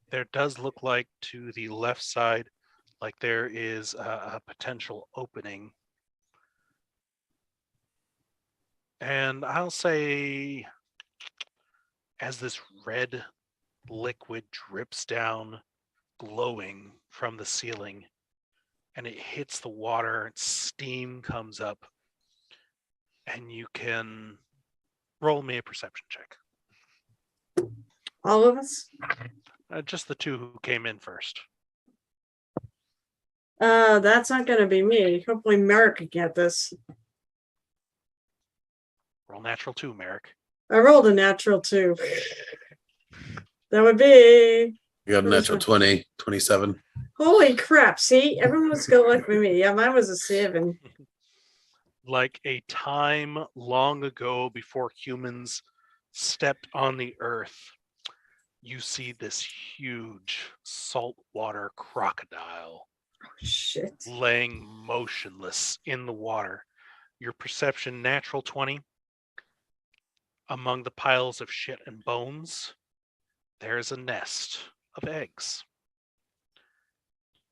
There does look like to the left side, like there is a potential opening. And I'll say, as this red liquid drips down, glowing from the ceiling, and it hits the water, and steam comes up, and you can roll me a perception check. All of us? Just the two who came in first. That's not gonna be me. Hopefully Merrick can get this. Roll natural 2, Merrick. I rolled a natural 2. That would be You got a What is natural that? 20, 27. holy crap. See, everyone was good luck with me. Yeah, mine was a 7. Like a time long ago before humans stepped on the earth, you see this huge saltwater crocodile Shit. laying motionless in the water. Your perception, natural 20. Among the piles of shit and bones, there's a nest of eggs.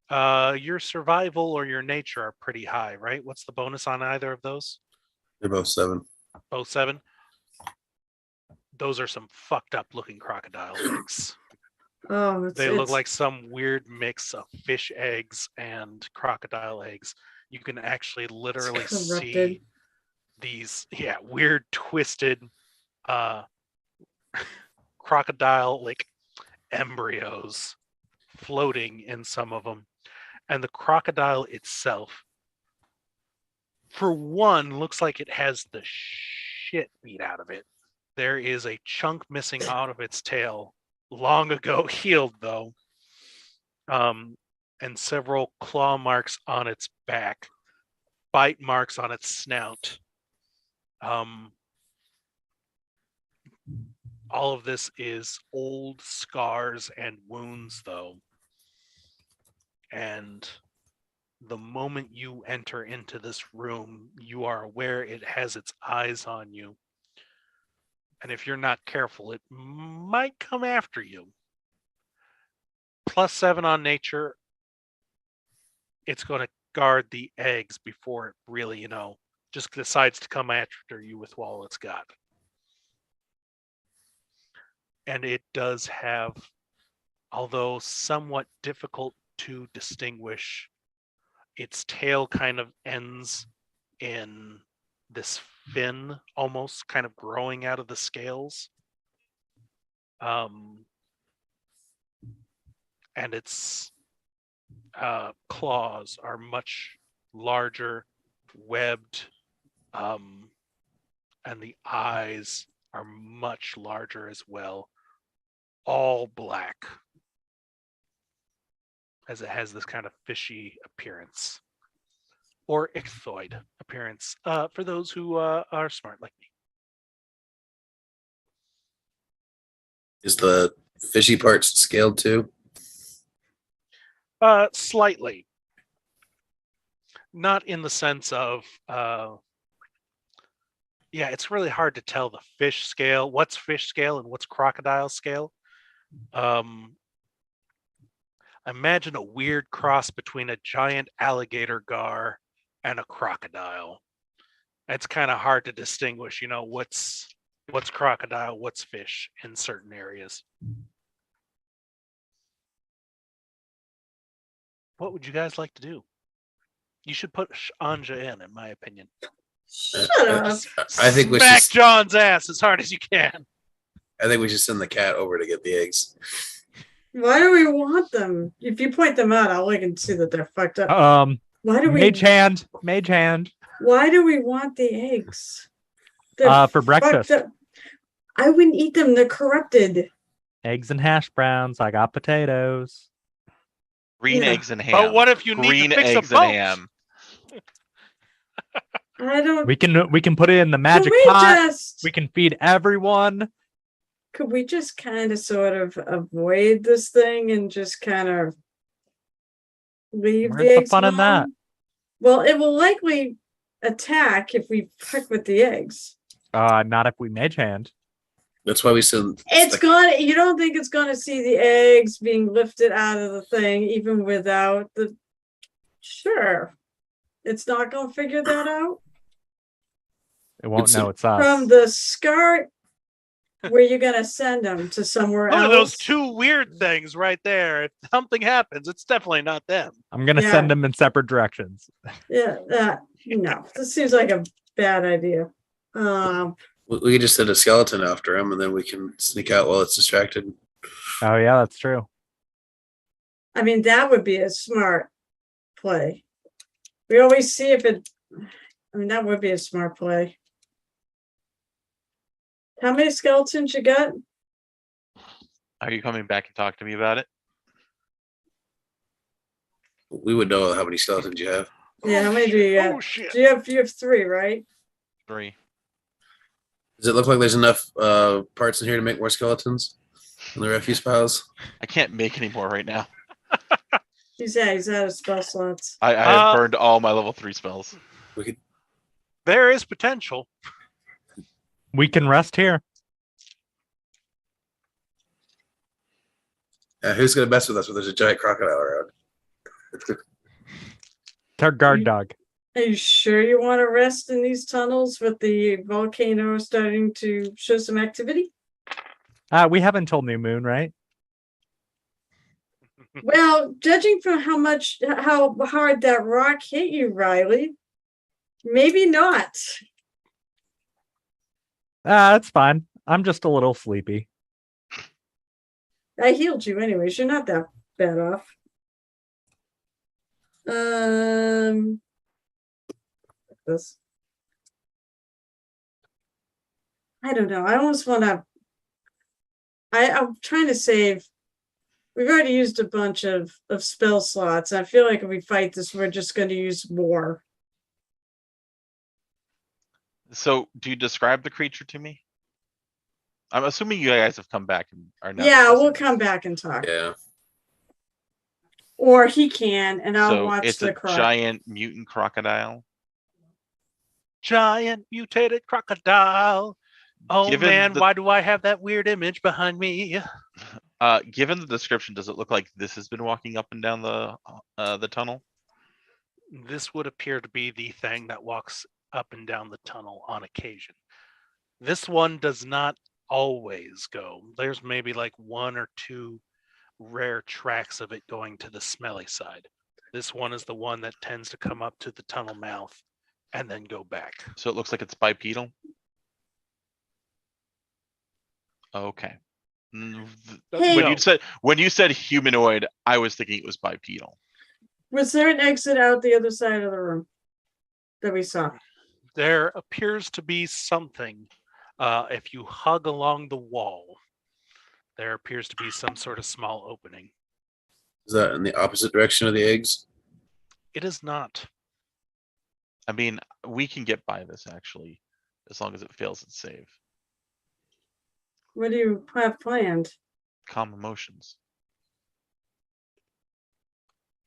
Your survival or your nature are pretty high, right? What's the bonus on either of those? They're both 7. Both 7. Those are some fucked up looking crocodile eggs. Oh, They look like some weird mix of fish eggs and crocodile eggs. You can actually literally corrupted. see these, weird twisted crocodile like embryos floating in some of them. And the crocodile itself, for one, looks like it has the shit beat out of it. There is a chunk missing out of its tail, long ago healed though, and several claw marks on its back, bite marks on its snout. All of this is old scars and wounds though. And the moment you enter into this room, you are aware it has its eyes on you. And if you're not careful, it might come after you. +7 on nature. It's going to guard the eggs before it really, just decides to come after you with all it's got. And it does have, although somewhat difficult to distinguish, its tail kind of ends in this fin, almost kind of growing out of the scales. And its claws are much larger, webbed, and the eyes are much larger as well, all black, as it has this kind of fishy appearance, or ichthoid appearance, for those who are smart like me. Is the fishy part scaled too? Slightly. Not in the sense of, it's really hard to tell the fish scale, what's fish scale and what's crocodile scale. Imagine a weird cross between a giant alligator gar and a crocodile. It's kind of hard to distinguish, what's crocodile, what's fish in certain areas. What would you guys like to do? You should put Anja in my opinion. Shut up. I think we Smack should. John's ass as hard as you can. I think we should send the cat over to get the eggs. Why do we want them? If you point them out, I'll look and see that they're fucked up. Why do we? Mage hand. Why do we want the eggs? They're For breakfast. fucked up. I wouldn't eat them. They're corrupted. Eggs and hash browns. I got potatoes. Green Yeah. eggs and ham. But what if you need Green to fix eggs a boat? and ham. I don't. We can put it in the magic pot. We can feed everyone. Could we just kind of sort of avoid this thing and just kind of leave Where's the the eggs fun in that? alone. Well, it will likely attack if we fuck with the eggs. Not if we mage hand. That's why we said It's gonna. You don't think it's gonna see the eggs being lifted out of the thing, even without the. Sure, it's not gonna figure that out It won't It's know it's us. from the start. Where you gonna send them to somewhere Look else? at those two weird things right there. If something happens, it's definitely not them. I'm gonna Yeah. send them in separate directions. Yeah, no, this seems like a bad idea. we could just send a skeleton after him, and then we can sneak out while it's distracted. Oh yeah, that's true. I mean, that would be a smart play. We always see if it. I mean, that would be a smart play. How many skeletons you got? Are you coming back and talk to me about it? We would know how many skeletons you have. Yeah, how many do you got? Oh shit! You have 3, right? 3. Does it look like there's enough parts in here to make more skeletons in the refuse piles? I can't make any more right now. He's out of spell slots. I have burned all my level 3 spells. We could. There is potential. We can rest here. Who's gonna mess with us when there's a giant crocodile around? It's our guard dog. Are you sure you want to rest in these tunnels with the volcano starting to show some activity? We have until new moon, right? Well, judging from how hard that rock hit you, Riley, maybe not. That's fine. I'm just a little sleepy. I healed you anyways. You're not that bad off. This. I don't know. I almost want to. I'm trying to save. We've already used a bunch of spell slots. I feel like if we fight this, we're just going to use more. So, do you describe the creature to me? I'm assuming you guys have come back and are now. Yeah, we'll discussing come this. back and talk. Yeah. Or he can, and I'll So watch it's the a croc. giant mutant crocodile. Giant mutated crocodile. Oh Given man, the- why do I have that weird image behind me? Given the description, does it look like this has been walking up and down the tunnel? This would appear to be the thing that walks up and down the tunnel on occasion. This one does not always go. There's maybe like 1 or 2 rare tracks of it going to the smelly side. This one is the one that tends to come up to the tunnel mouth and then go back. So it looks like it's bipedal. Okay. Hey. When you said humanoid, I was thinking it was bipedal. Was there an exit out the other side of the room that we saw? There appears to be something. If you hug along the wall, there appears to be some sort of small opening. Is that in the opposite direction of the eggs? It is not. I mean, we can get by this actually, as long as it fails its save. What do you have planned? Calm emotions.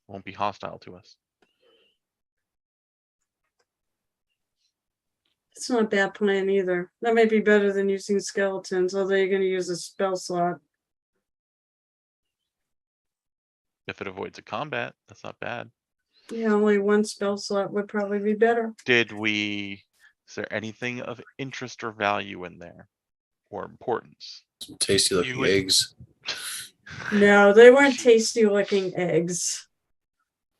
Won't be hostile to us. It's not a bad plan either. That might be better than using skeletons, although you're going to use a spell slot. If it avoids a combat, that's not bad. Yeah, only 1 spell slot would probably be better. Is there anything of interest or value in there? Or importance? Some tasty looking You would- eggs. No, they weren't tasty looking eggs.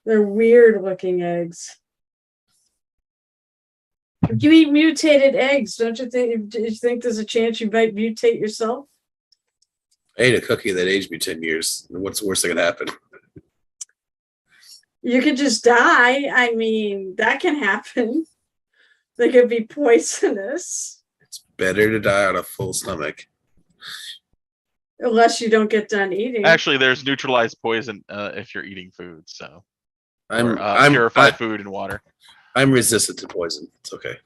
They're weird looking eggs. If you eat mutated eggs, don't you think there's a chance you might mutate yourself? I ate a cookie that aged me 10 years. What's the worst that could happen? You could just die. I mean, that can happen. They could be poisonous. It's better to die on a full stomach. Unless you don't get done eating. Actually, there's neutralized poison if you're eating food, so I'm purified food and water. I'm resistant to poison. It's okay.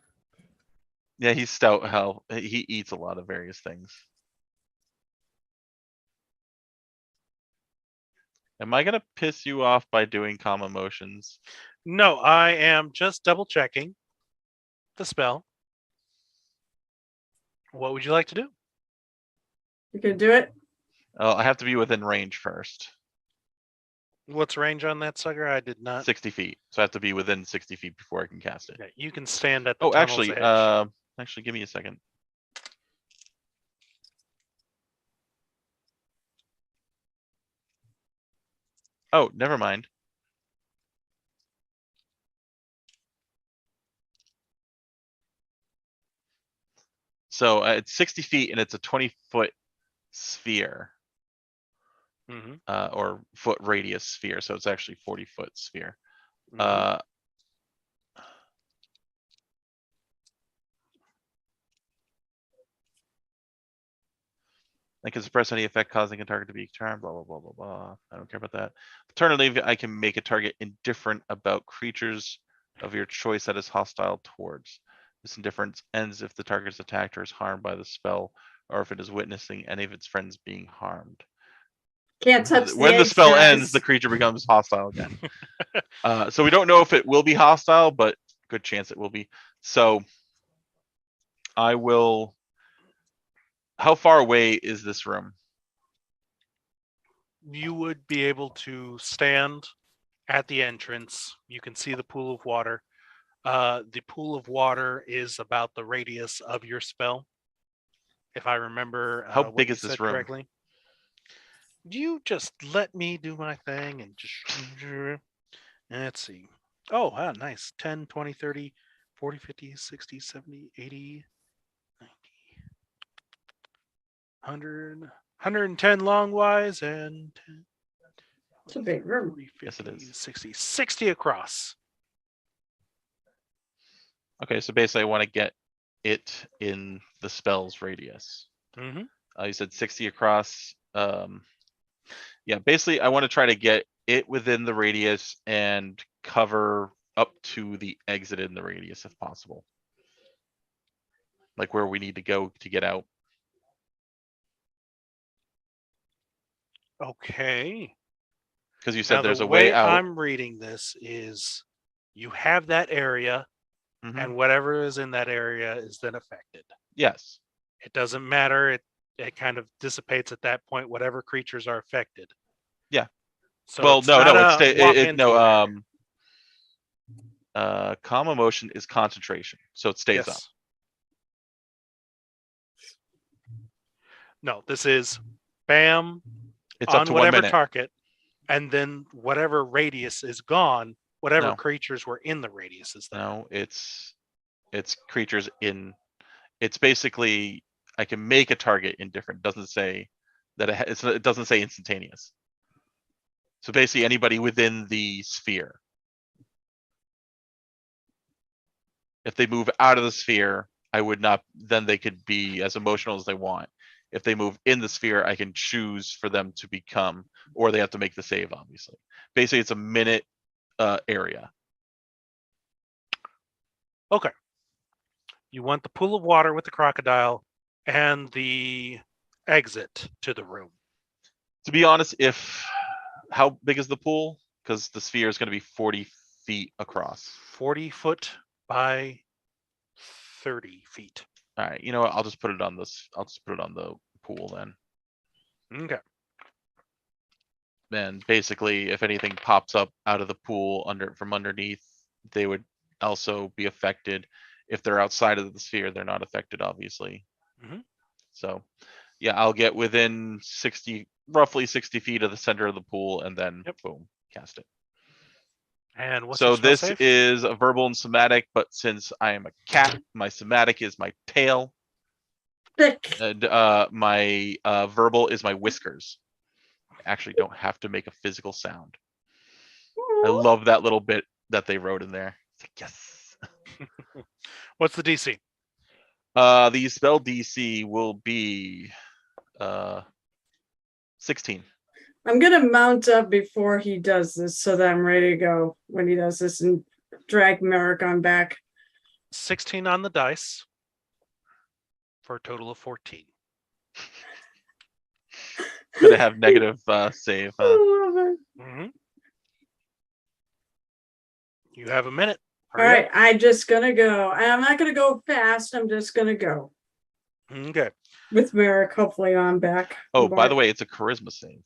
Yeah, he's stout. Hell, he eats a lot of various things. Am I gonna piss you off by doing calm emotions? No, I am just double checking the spell. What would you like to do? You can do it. Oh, I have to be within range first. What's range on that sucker? I did not. 60 feet. So I have to be within 60 feet before I can cast it. Yeah, you can stand at the Oh, tunnel's actually, edge. actually, give me a second. Oh, never mind. So it's 60 feet and it's a 20-foot sphere, Mhm, or foot radius sphere. So it's actually 40-foot sphere. mhm. I can suppress any effect causing a target to be charmed, blah, blah, blah, blah, blah. I don't care about that. Alternatively, I can make a target indifferent about creatures of your choice that is hostile towards. This indifference ends if the target is attacked or is harmed by the spell, or if it is witnessing any of its friends being harmed. Can't touch the When the eggs, spell guys. ends, the creature becomes hostile again. So we don't know if it will be hostile, but good chance it will be. So I will. How far away is this room? You would be able to stand at the entrance. You can see the pool of water. The pool of water is about the radius of your spell, if I remember How what big you is this said room? correctly. You just let me do my thing and just. Let's see. Oh, wow, nice. 10, 20, 30, 40, 50, 60, 70, 80, 90, 100, 110 longwise and 10, It's a big room. 40, Yes, it 50, is. 60, 60 across. Okay, so basically I want to get it in the spell's radius. Mm-hmm. You said 60 across. Yeah, basically I want to try to get it within the radius and cover up to the exit in the radius if possible. Like where we need to go to get out. Okay. Because you Now, said the there's a way way out. I'm reading this is you have that area, Mhm. and whatever is in that area is then affected. Yes. It doesn't matter. It kind of dissipates at that point, whatever creatures are affected. Yeah. So Well, it's no, not no, a walk into no. an area. Calm emotion is concentration, so it stays up. Yes. No, this is bam It's up on to 1 whatever minute. target, and then whatever radius is gone, whatever No. creatures were in the radius is there. No, it's creatures in. It's basically I can make a target indifferent. It doesn't say that it doesn't say instantaneous. So basically anybody within the sphere. If they move out of the sphere, I would not, then they could be as emotional as they want. If they move in the sphere, I can choose for them to become, or they have to make the save, obviously. Basically, it's a minute area. Okay. You want the pool of water with the crocodile and the exit to the room. To be honest, how big is the pool? Because the sphere is going to be 40 feet across. 40 foot by 30 feet. All right, you know what? I'll just put it on this. I'll just put it on the pool then. Okay. And basically, if anything pops up out of the pool from underneath, they would also be affected. If they're outside of the sphere, they're not affected, obviously. Mhm. So, yeah, I'll get within roughly 60 feet of the center of the pool, and then boom, cast it. And what's So your spell this save? is a verbal and somatic, but since I am a cat, my somatic is my tail, Thick. and my verbal is my whiskers. I actually don't have to make a physical sound. I love that little bit that they wrote in there. It's like, yes. What's the DC? The spell DC will be 16. I'm gonna mount up before he does this so that I'm ready to go when he does this and drag Merrick on back. 16 on the dice for a total of 14. Gonna have negative save. I love it. Mm-hmm. You have a minute. All Hurry right, I'm just gonna go. I'm not gonna go fast. I'm just gonna go up. Okay. with Merrick. Hopefully, I'm back. Oh, by the way, it's a charisma save.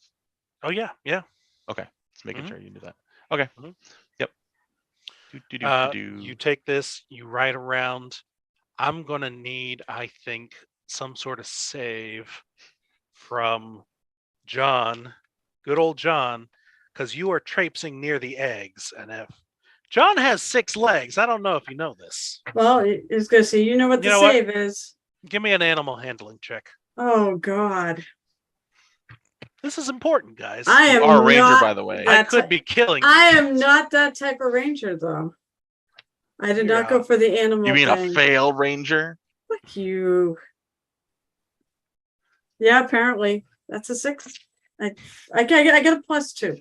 Oh yeah, yeah. Okay, just making Mhm. sure you knew that. Okay. Mhm. Yep. Do. You take this. You ride around. I'm gonna need, I think, some sort of save from John, good old John, because you are traipsing near the eggs, and if John has 6 legs, I don't know if you know this. Well, it's gonna say, you know what You the know what? save is. Give me an animal handling check. Oh God, This is important, guys. I am You are a ranger, not by the way. I that could ty- be killing you. I am not that type of ranger, though. I did You're not go out. for the animal You mean thing. a fail ranger? Fuck you. Yeah, apparently that's a 6. I get a +2.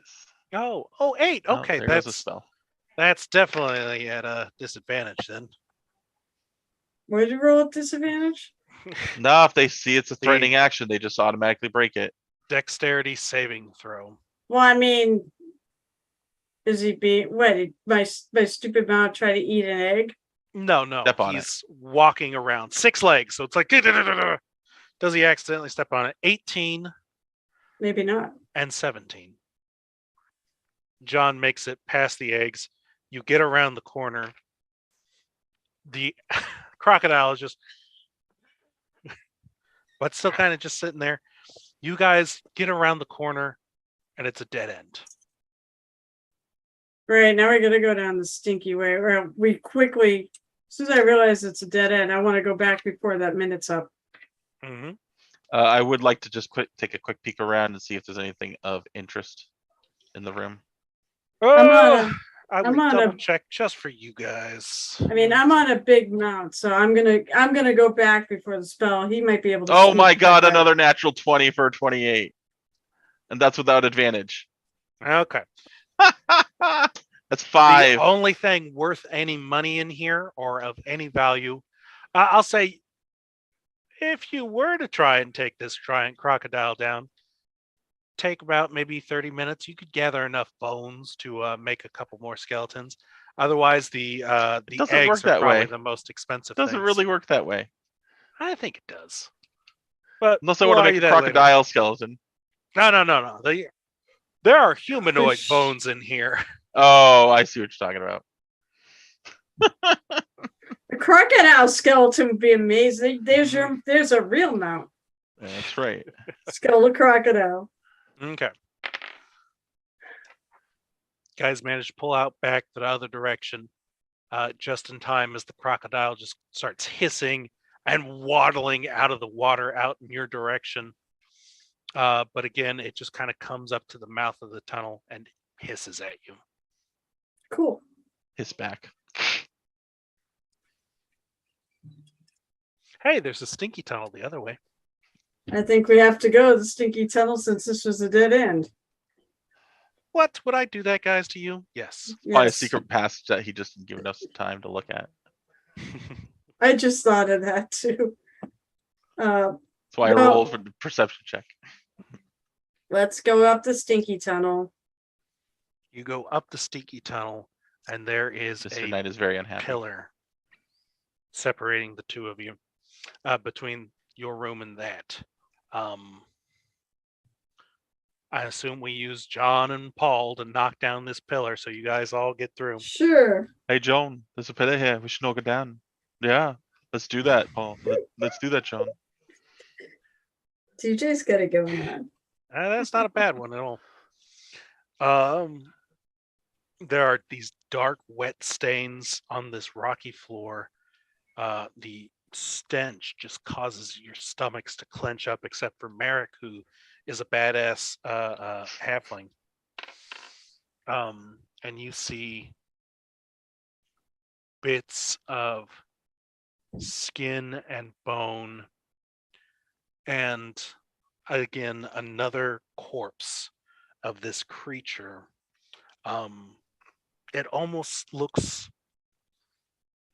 Oh, 8. Oh, Okay, there goes a spell. that's definitely at a disadvantage then. Where'd you roll at disadvantage? No, if they see it's a threatening action, they just automatically break it. Dexterity saving throw. Well, I mean, is he being what? My stupid mouth try to eat an egg? No, Step on he's walking around 6 legs, so it's like does he accidentally step on it? 18 Maybe not. and 17. John makes it past the eggs. You get around the corner. The crocodile is just, but still kind of just sitting there. You guys get around the corner, and it's a dead end. Right, now we're gonna go down the stinky way. Or we quickly, as soon as I realize it's a dead end, I want to go back before that minute's up. Mm-hmm. I would like to just take a quick peek around and see if there's anything of interest in the room. I I'm would on a- double check just for you guys. I mean, I'm on a big mount, so I'm gonna go back before the spell. He might be able to. Oh sneak my back god, out. another natural 20 for a 28. And that's without advantage. Okay. That's 5. The only thing worth any money in here or of any value, I'll say, if you were to try and take this giant crocodile down, take about maybe 30 minutes. You could gather enough bones to make a couple more skeletons. Otherwise, the doesn't eggs work are that probably way. the most expensive. Doesn't things. really work that way. I think it does. But Unless I we'll want to argue make a that crocodile skeleton. later. No. There are humanoid Fish. bones in here. Oh, I see what you're talking about. A crocodile skeleton would be amazing. There's a real mount. Yeah, that's right. Skull of crocodile. Okay. Guys managed to pull out back the other direction just in time as the crocodile just starts hissing and waddling out of the water out in your direction. But again, it just kind of comes up to the mouth of the tunnel and hisses at you. Cool. His back. Hey, there's a stinky tunnel the other way. I think we have to go the stinky tunnel since this was a dead end. What? Would I do that, guys, to you? Yes. Probably a Yes. secret passage that he just didn't give us time to look at. I just thought of that too. That's why I No. rolled for the perception check. Let's go up the stinky tunnel. You go up the stinky tunnel, and there is Mr. a Knight is very unhappy. pillar separating the two of you between your room and that. I assume we use John and Paul to knock down this pillar so you guys all get through. Sure. Hey, Joan, there's a pillar here. We should knock it down. Yeah, let's do that, Paul. Let's do that, John. TJ's got it going on. That's not a bad one at all. There are these dark, wet stains on this rocky floor. The stench just causes your stomachs to clench up, except for Merrick, who is a badass halfling. And you see bits of skin and bone, and again another corpse of this creature. It almost looks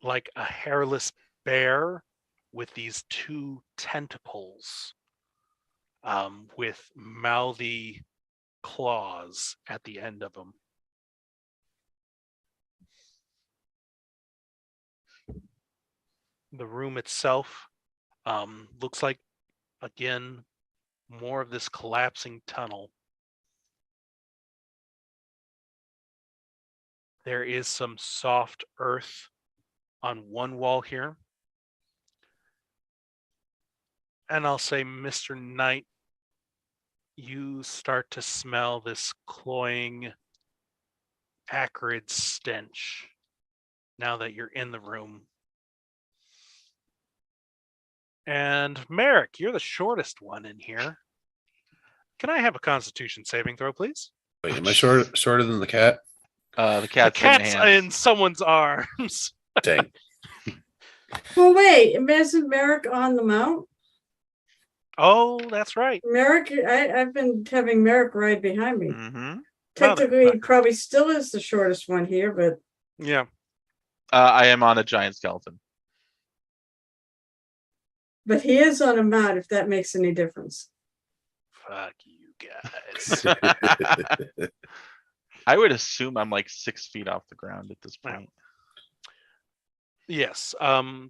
like a hairless bear with these 2 tentacles with mouthy claws at the end of them. The room itself looks like, again, more of this collapsing tunnel. There is some soft earth on one wall here. And I'll say, Mr. Knight, you start to smell this cloying, acrid stench now that you're in the room. And Merrick, you're the shortest one in here. Can I have a Constitution saving throw, please? Wait, am I shorter than the cat? The The cat's, cat's in hands. in someone's arms. Dang. Well, wait, isn't Merrick on the mount? Oh, that's right. Merrick, I've been having Merrick ride behind me. Mm-hmm. Technically, he probably still is the shortest one here, but Yeah. I am on a giant skeleton. he is on a mount, if that makes any difference. Fuck you guys. I would assume I'm like 6 feet off the ground at this point. Yes.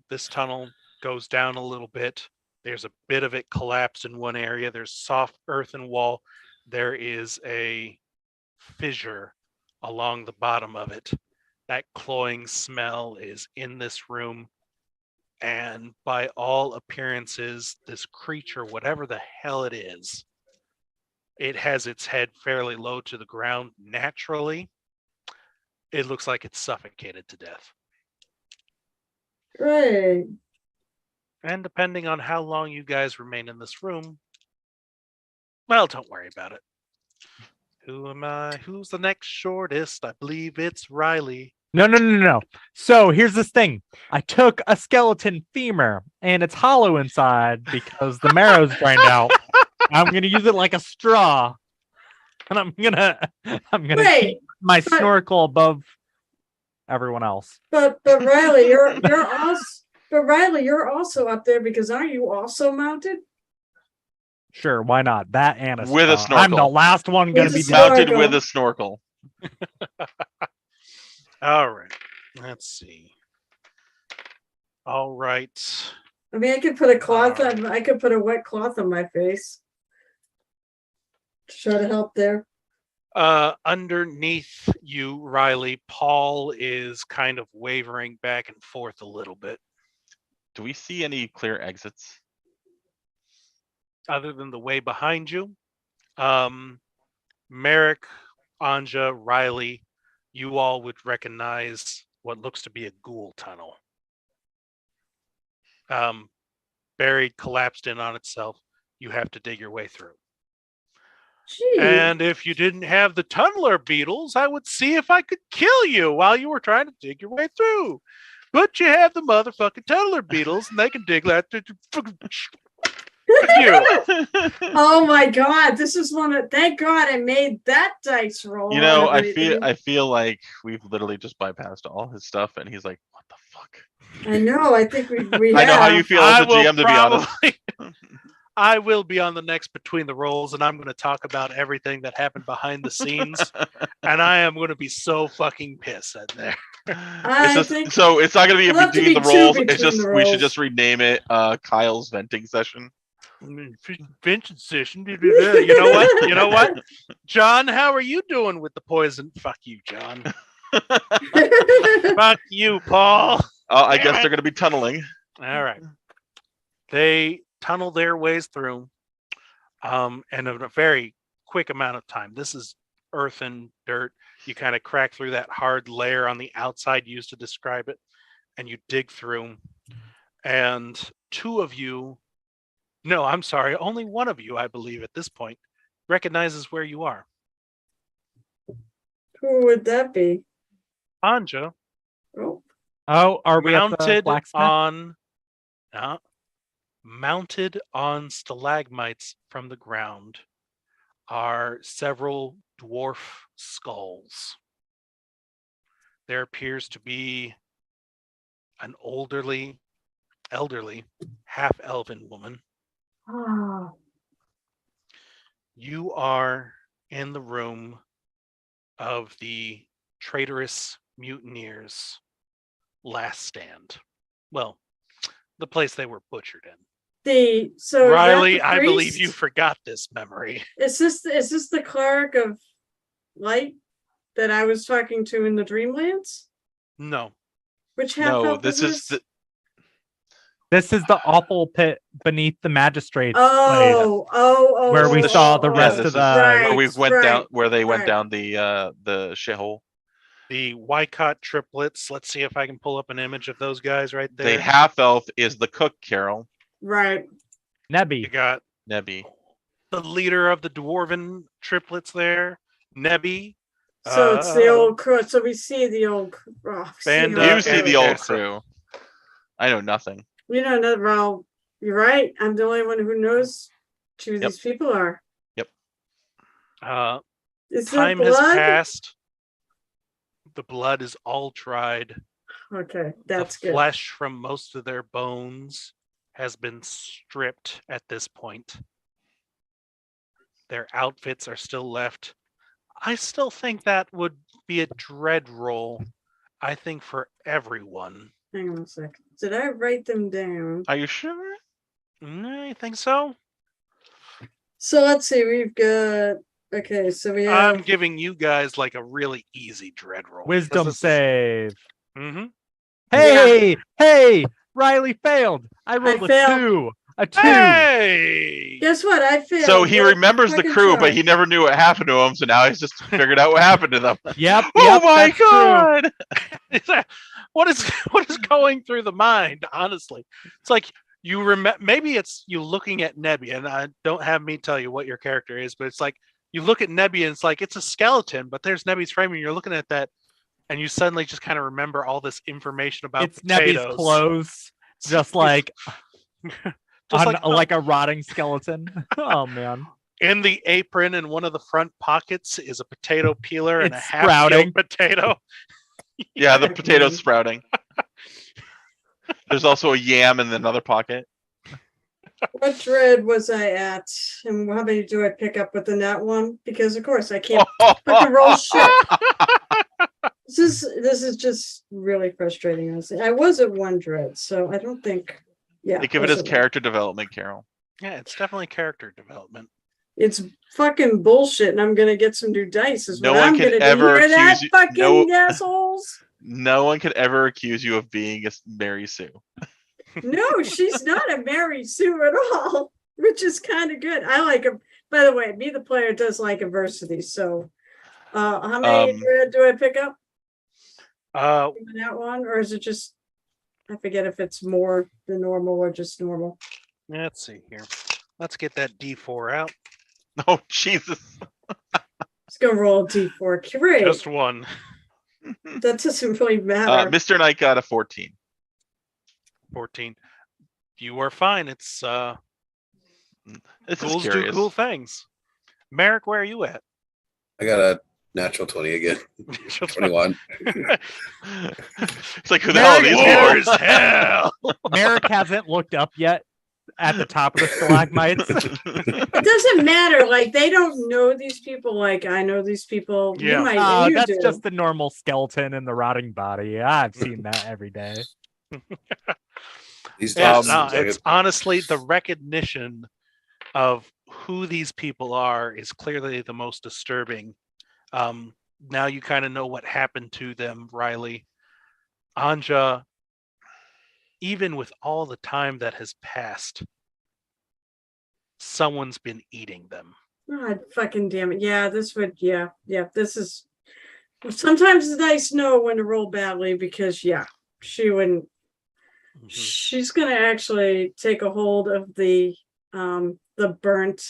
This tunnel goes down a little bit. There's a bit of it collapsed in one area. There's soft earthen wall. There is a fissure along the bottom of it. That cloying smell is in this room. And by all appearances, this creature, whatever the hell it is, it has its head fairly low to the ground naturally. It looks like it's suffocated to death. Right. And depending on how long you guys remain in this room, well, don't worry about it. Who am I? Who's the next shortest? I believe it's Riley. No. So here's this thing. I took a skeleton femur and it's hollow inside because the marrow's drained out. I'm gonna use it like a straw. And I'm gonna keep my snorkel above everyone else. But Riley, you're also up there because aren't you also mounted? Sure, why not? That and a With a straw. I'm the snorkel. last one gonna With a be snorkel. Mounted with a snorkel. All right. Let's see. All right. I mean, I could put a cloth on. I could put a wet cloth on my face to try to help there. Underneath you, Riley, Paul is kind of wavering back and forth a little bit. Do we see any clear exits? Other than the way behind you, Merrick, Anja, Riley, you all would recognize what looks to be a ghoul tunnel. Buried, collapsed in on itself. You have to dig your way through. Gee. And if you didn't have the tunneler beetles, I would see if I could kill you while you were trying to dig your way through. But you have the motherfucking tunneler beetles, and they can dig that. You. Oh my God! This is one of. Thank God I made that dice roll. You know, I feel like we've literally just bypassed all his stuff, and he's like, "What the fuck?" I know. I think we. I know how you feel as a GM, to be honest. I will be on the next Between the Rolls, and I'm going to talk about everything that happened behind the scenes, and I am going to be so fucking pissed at there. So it's not going to be It'll have to between be the rolls. two It's just between the we should rolls. just rename it Kyle's venting session. Venting session. You know what? You know what? John, how are you doing with the poison? Fuck you, John. Fuck you, Paul. I guess they're going to be tunneling. All right. They tunnel their ways through, and in a very quick amount of time. This is earth and dirt. You kind of crack through that hard layer on the outside used to describe it, and you dig through. And two of you, no, I'm sorry, only one of you, I believe, at this point, recognizes where you are. Who would that be? Anja. Oh, are we mounted at the blacksmith? Mounted on stalagmites from the ground are several dwarf skulls. There appears to be an elderly, half-elven woman. Oh. You are in the room of the traitorous mutineers' last stand. Well, the place they were butchered in. So Riley, is that the I believe priest? you forgot this memory. Is this the cleric of light that I was talking to in the Dreamlands? No. Which half No, elf this is the This is the awful pit beneath the magistrate's place, oh, where we the saw sh- the yeah, rest this of is the. right, where we went down, right, where they went right. down the shithole. The Wycott triplets. Let's see if I can pull up an image of those guys right there. The half elf is the cook, Carol. Right. You Nebby. got Nebby. the leader of the dwarven triplets there, Nebby. So it's the old crew. So we see the old Banda You and see the old Tessa. crew. I know nothing. You know, no, well, you're right. I'm the only one who knows who Yep. these people are. Is there Time has blood? passed. The blood is all dried. Okay, that's the good. flesh from most of their bones has been stripped at this point. Their outfits are still left. I still think that would be a dread roll. I think for everyone. Hang on a second. Did I write them down? Are you sure? I think so. So let's see. We've got. Okay, so we have. I'm giving you guys like a really easy dread roll. Wisdom save. Mm-hmm. Hey, Riley failed. I rolled a failed. 2. A 2. Hey! Guess what? I failed. So he remembers the Fucking crew, try. but he never knew what happened to him. So now he's just figured out what happened to them. Yep. Oh my that's true. god! what is going through the mind? Honestly, it's like you remember. Maybe it's you looking at Nebby, and I don't have me tell you what your character is, but it's like you look at Nebby, and it's like it's a skeleton, but there's Nebby's frame, and you're looking at that, and you suddenly just kind of remember all this information about It's potatoes. Nebby's clothes, just like Just like a rotting skeleton. Oh man. In the apron, in one of the front pockets, is a potato peeler and a It's half sprouting. potato. Yeah, the potato's sprouting. There's also a yam in another pocket. What dread was I at? And how many do I pick up with the nat one? Because of course I can't fucking roll shit. This is just really frustrating. Honestly, I was at 1 dread, so I don't think. Yeah, Think of it as wasn't character development, Carol. Yeah, it's definitely character development. It's fucking bullshit, and I'm gonna get some new dice. Is No what one I'm can gonna do. ever Hear that, accuse you- fucking assholes? No one could ever accuse you of being a Mary Sue. No, she's not a Mary Sue at all, which is kind of good. I like her. By the way, me, the player, does like adversity. So, how many do I pick up? That one, or is it just? I forget if it's more than normal or just normal. Let's see here. Let's get that D4 out. Oh Jesus! Let's go roll a D4. Great. Just one. That doesn't really matter. Mr. Knight got a 14. 14. You are fine. It's This ghouls is do curious. cool things. Merrick, where are you at? I got a natural 20 again. 21. It's like who the hell are Merrick these War people? is hell. Merrick hasn't looked up yet at the top of the stalagmites. It doesn't matter. Like they don't know these people. Like I know these people. Yeah. You might. Oh, you that's do. just the normal skeleton in the rotting body. I've seen that every day. These Yeah, days, no, seems like it's honestly the recognition of who these people are is clearly the most disturbing. Now you kind of know what happened to them, Riley. Anja, even with all the time that has passed, someone's been eating them. God fucking damn it. Yeah, this would. Yeah. This is. Sometimes it's nice to know when to roll badly because she wouldn't. Mhm. She's gonna actually take a hold of the burnt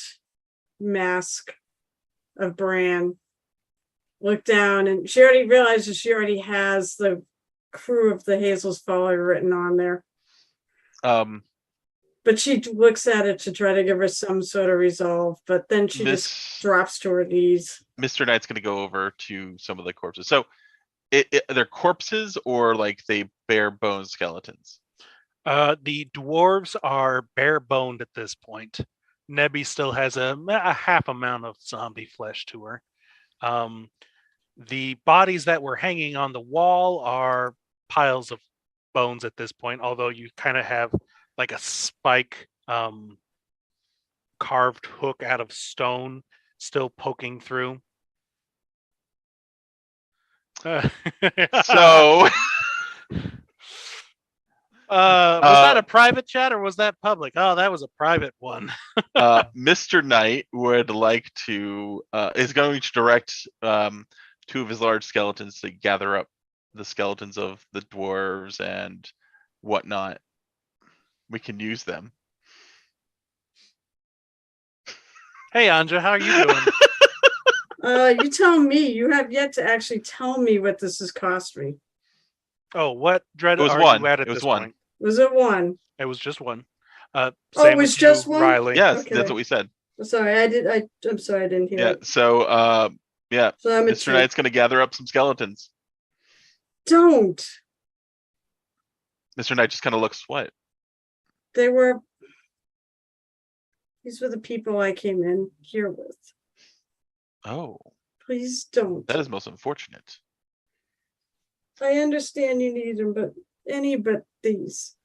mask of Bran. Look down, and she already realizes she already has the crew of the Hazel's Folly written on there. But she looks at it to try to give her some sort of resolve, but then she just drops to her knees. Mr. Knight's going to go over to some of the corpses. So, they're corpses or like they bare bone skeletons? The dwarves are bare boned at this point. Nebby still has a half amount of zombie flesh to her. The bodies that were hanging on the wall are piles of bones at this point, although you kind of have like a spike carved hook out of stone still poking through. So was that a private chat or was that public? Oh, that was a private one. Mr. Knight would like to is going to direct two of his large skeletons to gather up the skeletons of the dwarves and whatnot. We can use them. Hey, Anja, how are you doing? You tell me. You have yet to actually tell me what this has cost me. Oh, what dread It was are one. you at It was this one. point? Was it one? It was just one. Oh, Same it was with just you, one? Riley. Yes, Okay. that's what we said. Sorry, I'm sorry, I didn't hear Yeah. it. So yeah, So I'm at Mr. two. Knight's gonna gather up some skeletons. Don't. Mr. Knight just kind of looks what? These were the people I came in here with. Oh, Please don't. that is most unfortunate. I understand you need them, but these.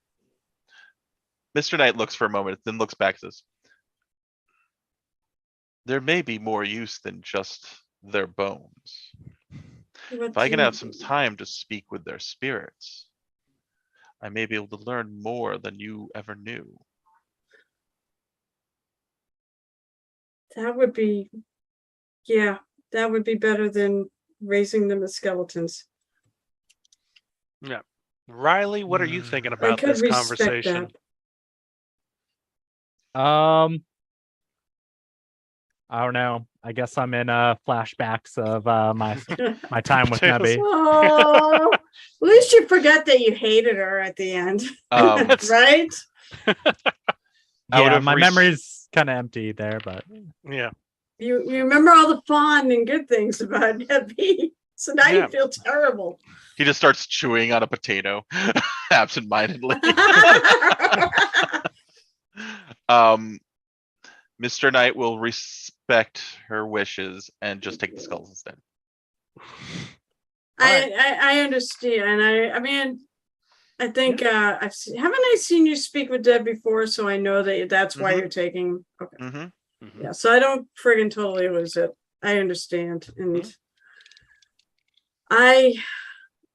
Mr. Knight looks for a moment, then looks back to us. There may be more use than just their bones. If I can have some time to speak with their spirits, I may be able to learn more than you ever knew. That would be, yeah, that would be better than raising them as skeletons. Yeah. Riley, what are you thinking I about could this respect conversation? that. I don't know. I guess I'm in flashbacks of my time with Potatoes. Nebby. Oh, at least you forgot that you hated her at the end, right? I would Yeah, have my memory's kind of empty there, but Yeah. You remember all the fun and good things about Nebby, so now Yeah. you feel terrible. He just starts chewing on a potato absentmindedly. Mr. Knight will respect her wishes and just take the skulls instead. I understand. I mean, I think haven't I seen you speak with Deb before, so I know that's why Mhm. you're taking. Okay, Mm-hmm. yeah. So I don't friggin' totally lose it. I understand, and I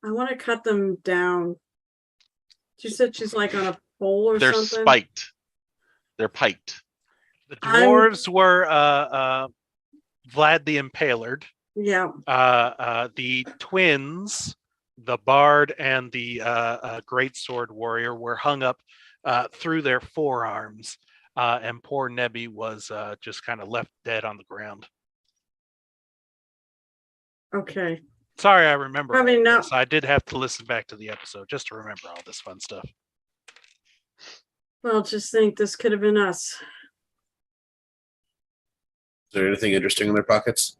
want to cut them down. She said she's like on a pole or They're something. spiked. They're piked. The dwarves were Vlad the Impaled. Yeah. The twins, the bard and the great sword warrior, were hung up through their forearms, and poor Nebby was just kind of left dead on the ground. Okay. Sorry, I remember. Probably all not. this. I did have to listen back to the episode just to remember all this fun stuff. Well, just think this could have been us. Is there anything interesting in their pockets?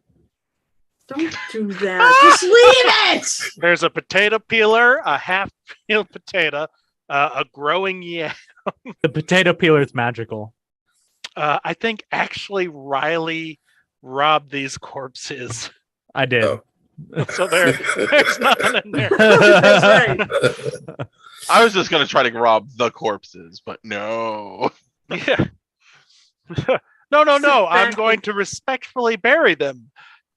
Don't do that. Just leave it. There's a potato peeler, a half-peeled potato, a growing yam. the potato peeler is magical. I think actually Riley robbed these corpses, I did. Oh. so there's nothing in there. That's right. I was just gonna try to rob the corpses, but no. Yeah. No. I'm going to respectfully bury them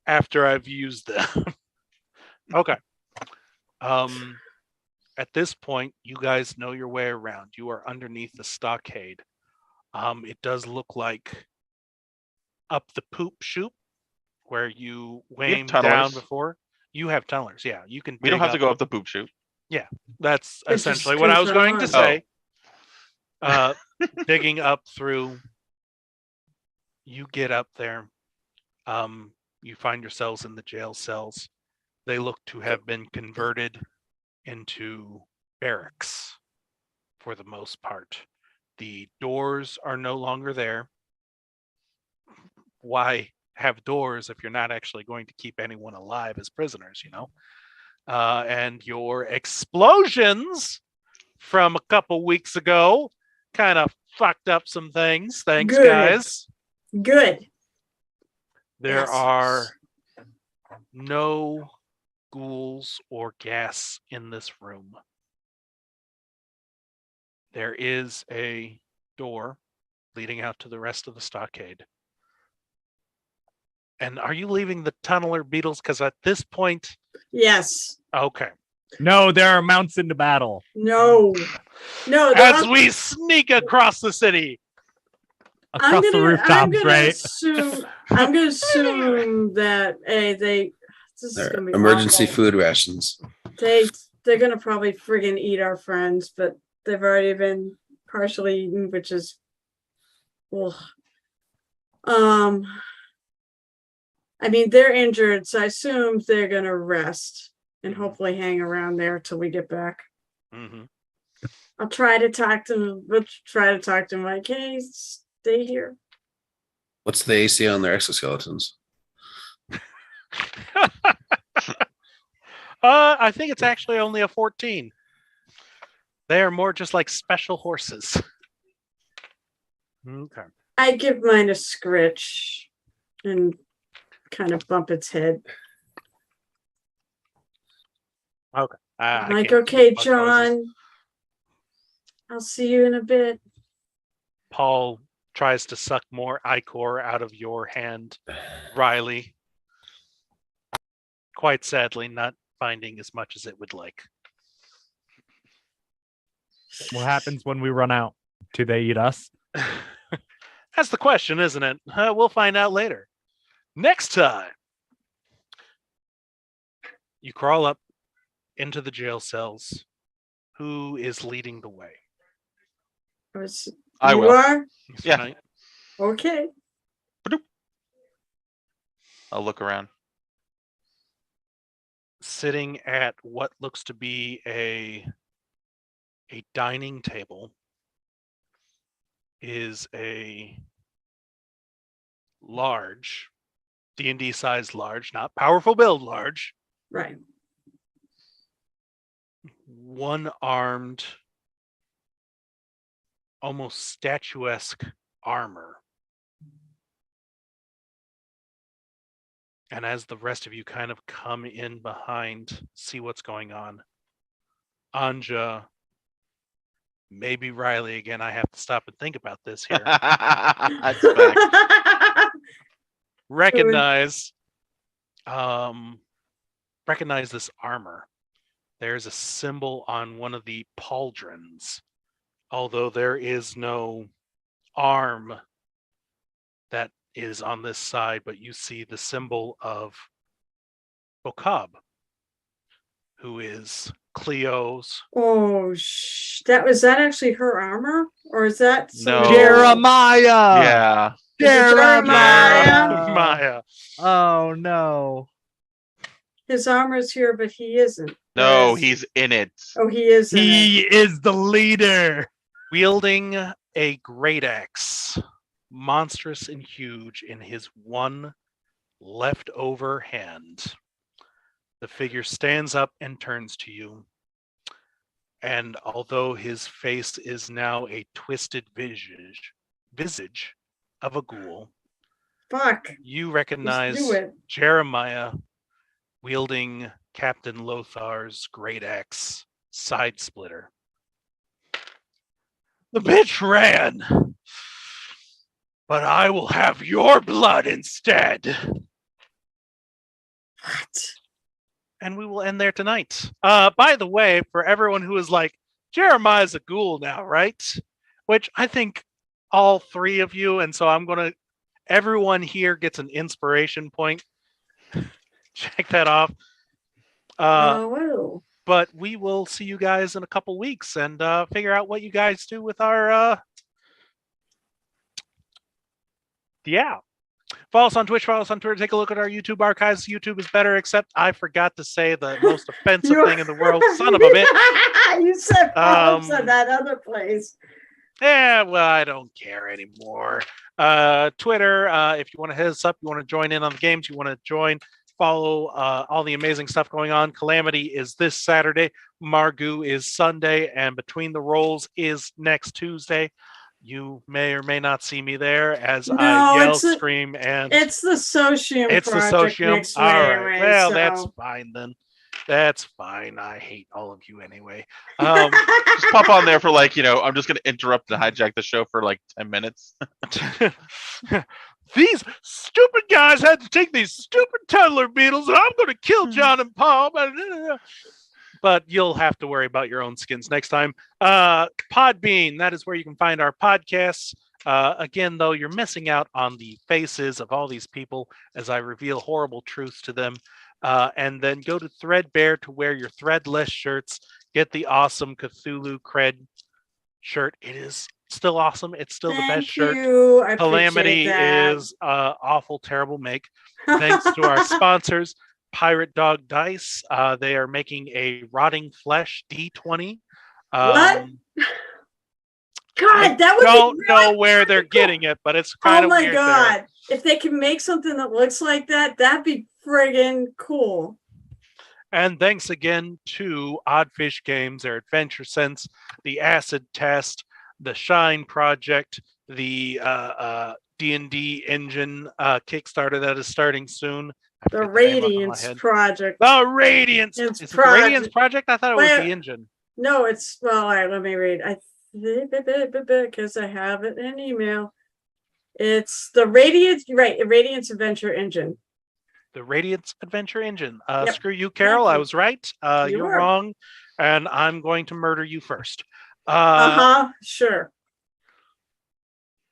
after I've used them. Okay. At this point, you guys know your way around. You are underneath the stockade. It does look like up the poop chute where you wame down tunnelers. before. You have tunnelers, yeah. You can. We don't dig have to go up the poop chute. Yeah, that's It just essentially what I was going to goes say. Digging up through, you get up there. You find yourselves in the jail cells. They look to have been converted into barracks for the most part. The doors are no longer there. Why have doors if you're not actually going to keep anyone alive as prisoners, you know? And your explosions from a couple weeks ago kind of fucked up some things. Thanks, Good. guys. Good. There Yes. are no ghouls or gas in this room. There is a door leading out to the rest of the stockade. And are you leaving the tunneler beetles? Because at this point, Yes. okay. No, there are mounts into battle. No. No. As we sneak across the city. Across the rooftops, right? I'm gonna assume that this is They're gonna be emergency awful. food rations. They're gonna probably friggin' eat our friends, but they've already been partially eaten, which is ugh. I mean they're injured, so I assume they're gonna rest and hopefully hang around there till we get back. Mm-hmm. I'll try to talk to them. We'll try to talk to them like, hey, stay here. What's the AC on their exoskeletons? I think it's actually only a 14. They are more just like special horses. Okay. I give mine a scritch and kind of bump its head. Okay. I'm like, okay, John, I'll see you in a bit. Paul tries to suck more ichor out of your hand, Riley. Quite sadly, not finding as much as it would like. What happens when we run out? Do they eat us? That's the question, isn't it? We'll find out later. Next time, you crawl up into the jail cells. Who is leading the way? I You will. are? Yeah. Tonight? Okay. I'll look around. Sitting at what looks to be a dining table is a large D&D size large, not powerful build large, Right. one-armed, almost statuesque armor. And as the rest of you kind of come in behind, see what's going on, Anja, maybe Riley again, I have to stop and think about this here. That's back. recognize this armor. There's a symbol on one of the pauldrons, although there is no arm that is on this side, but you see the symbol of Bokab, who is Cleo's. Oh, that actually her armor, or is that No. Jeremiah. Yeah. Is it Jeremiah? Maya. Oh no. His armor's here, but he isn't. No, Whereas- he's in it. Oh, he is. in He it. is the leader. Wielding a great axe, monstrous and huge in his one leftover hand. The figure stands up and turns to you. And although his face is now a twisted visage of a ghoul, Fuck. you Just recognize do it. Jeremiah wielding Captain Lothar's great axe, Side Splitter. The bitch ran, but I will have your blood instead. What? And we will end there tonight. By the way, for everyone who is like, Jeremiah's a ghoul now, right? Which I think all three of you, and so everyone here gets an inspiration point. Check that off. Well. But we will see you guys in a couple weeks and figure out what you guys do with our yeah. Follow us on Twitch, follow us on Twitter, take a look at our YouTube archives. YouTube is better, except I forgot to say the most offensive thing in the world. Son of a bitch. You said follows on that other place. Yeah, well, I don't care anymore. Twitter, if you want to hit us up, you want to join in on the games, you want to join, follow all the amazing stuff going on. Calamity is this Saturday, Margu is Sunday, and Between the Rolls is next Tuesday. You may or may not see me there as No, I yell, it's a- scream, and It's the Socium it's the project socium. mixed All way right. away, Well, so. that's fine then. That's fine. I hate all of you anyway. Just pop on there for like, I'm just gonna interrupt and hijack the show for like 10 minutes. These stupid guys had to take these stupid toddler beetles, and I'm going to kill John and Paul. But you'll have to worry about your own skins next time. Podbean, that is where you can find our podcasts. Again, though, you're missing out on the faces of all these people as I reveal horrible truths to them. And then go to Threadbare to wear your threadless shirts. Get the awesome Cthulhu Cred shirt. It is still awesome. It's still the best Thank shirt. you. I Calamity appreciate that. is awful, terrible make. Thanks to our sponsors, Pirate Dog Dice. They are making a rotting flesh D20. What? God, I that would don't be know really where they're cool. getting it, but it's kind Oh of my weird. God. If they can make something that looks like that, that'd be friggin' cool. And thanks again to Oddfish Games, their Adventure Sense, the Acid Test, the Shine Project, the D&D engine Kickstarter that is starting soon. I The forget the name off my Radiance head. project. The Radiance. It's Is it the Radiance project. Project? I thought it was Well, the engine. No, it's well. All right, let me read. Because I have it in email. It's the Radiance, right? Radiance Adventure Engine. The Radiance Adventure Engine. Yep. Screw you, Carol. Thank I you. was right. You You're were. wrong. And I'm going to murder you first. Sure.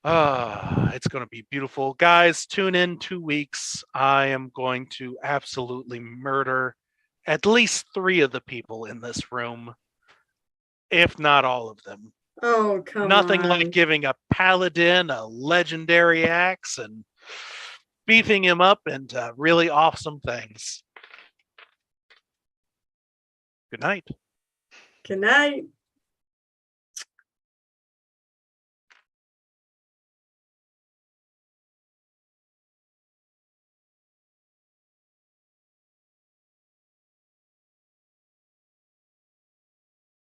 It's going to be beautiful. Guys, tune in 2 weeks. I am going to absolutely murder at least 3 of the people in this room, if not all of them. Oh, come Nothing on. like giving a paladin a legendary axe and beefing him up into really awesome things. Good night. Good night.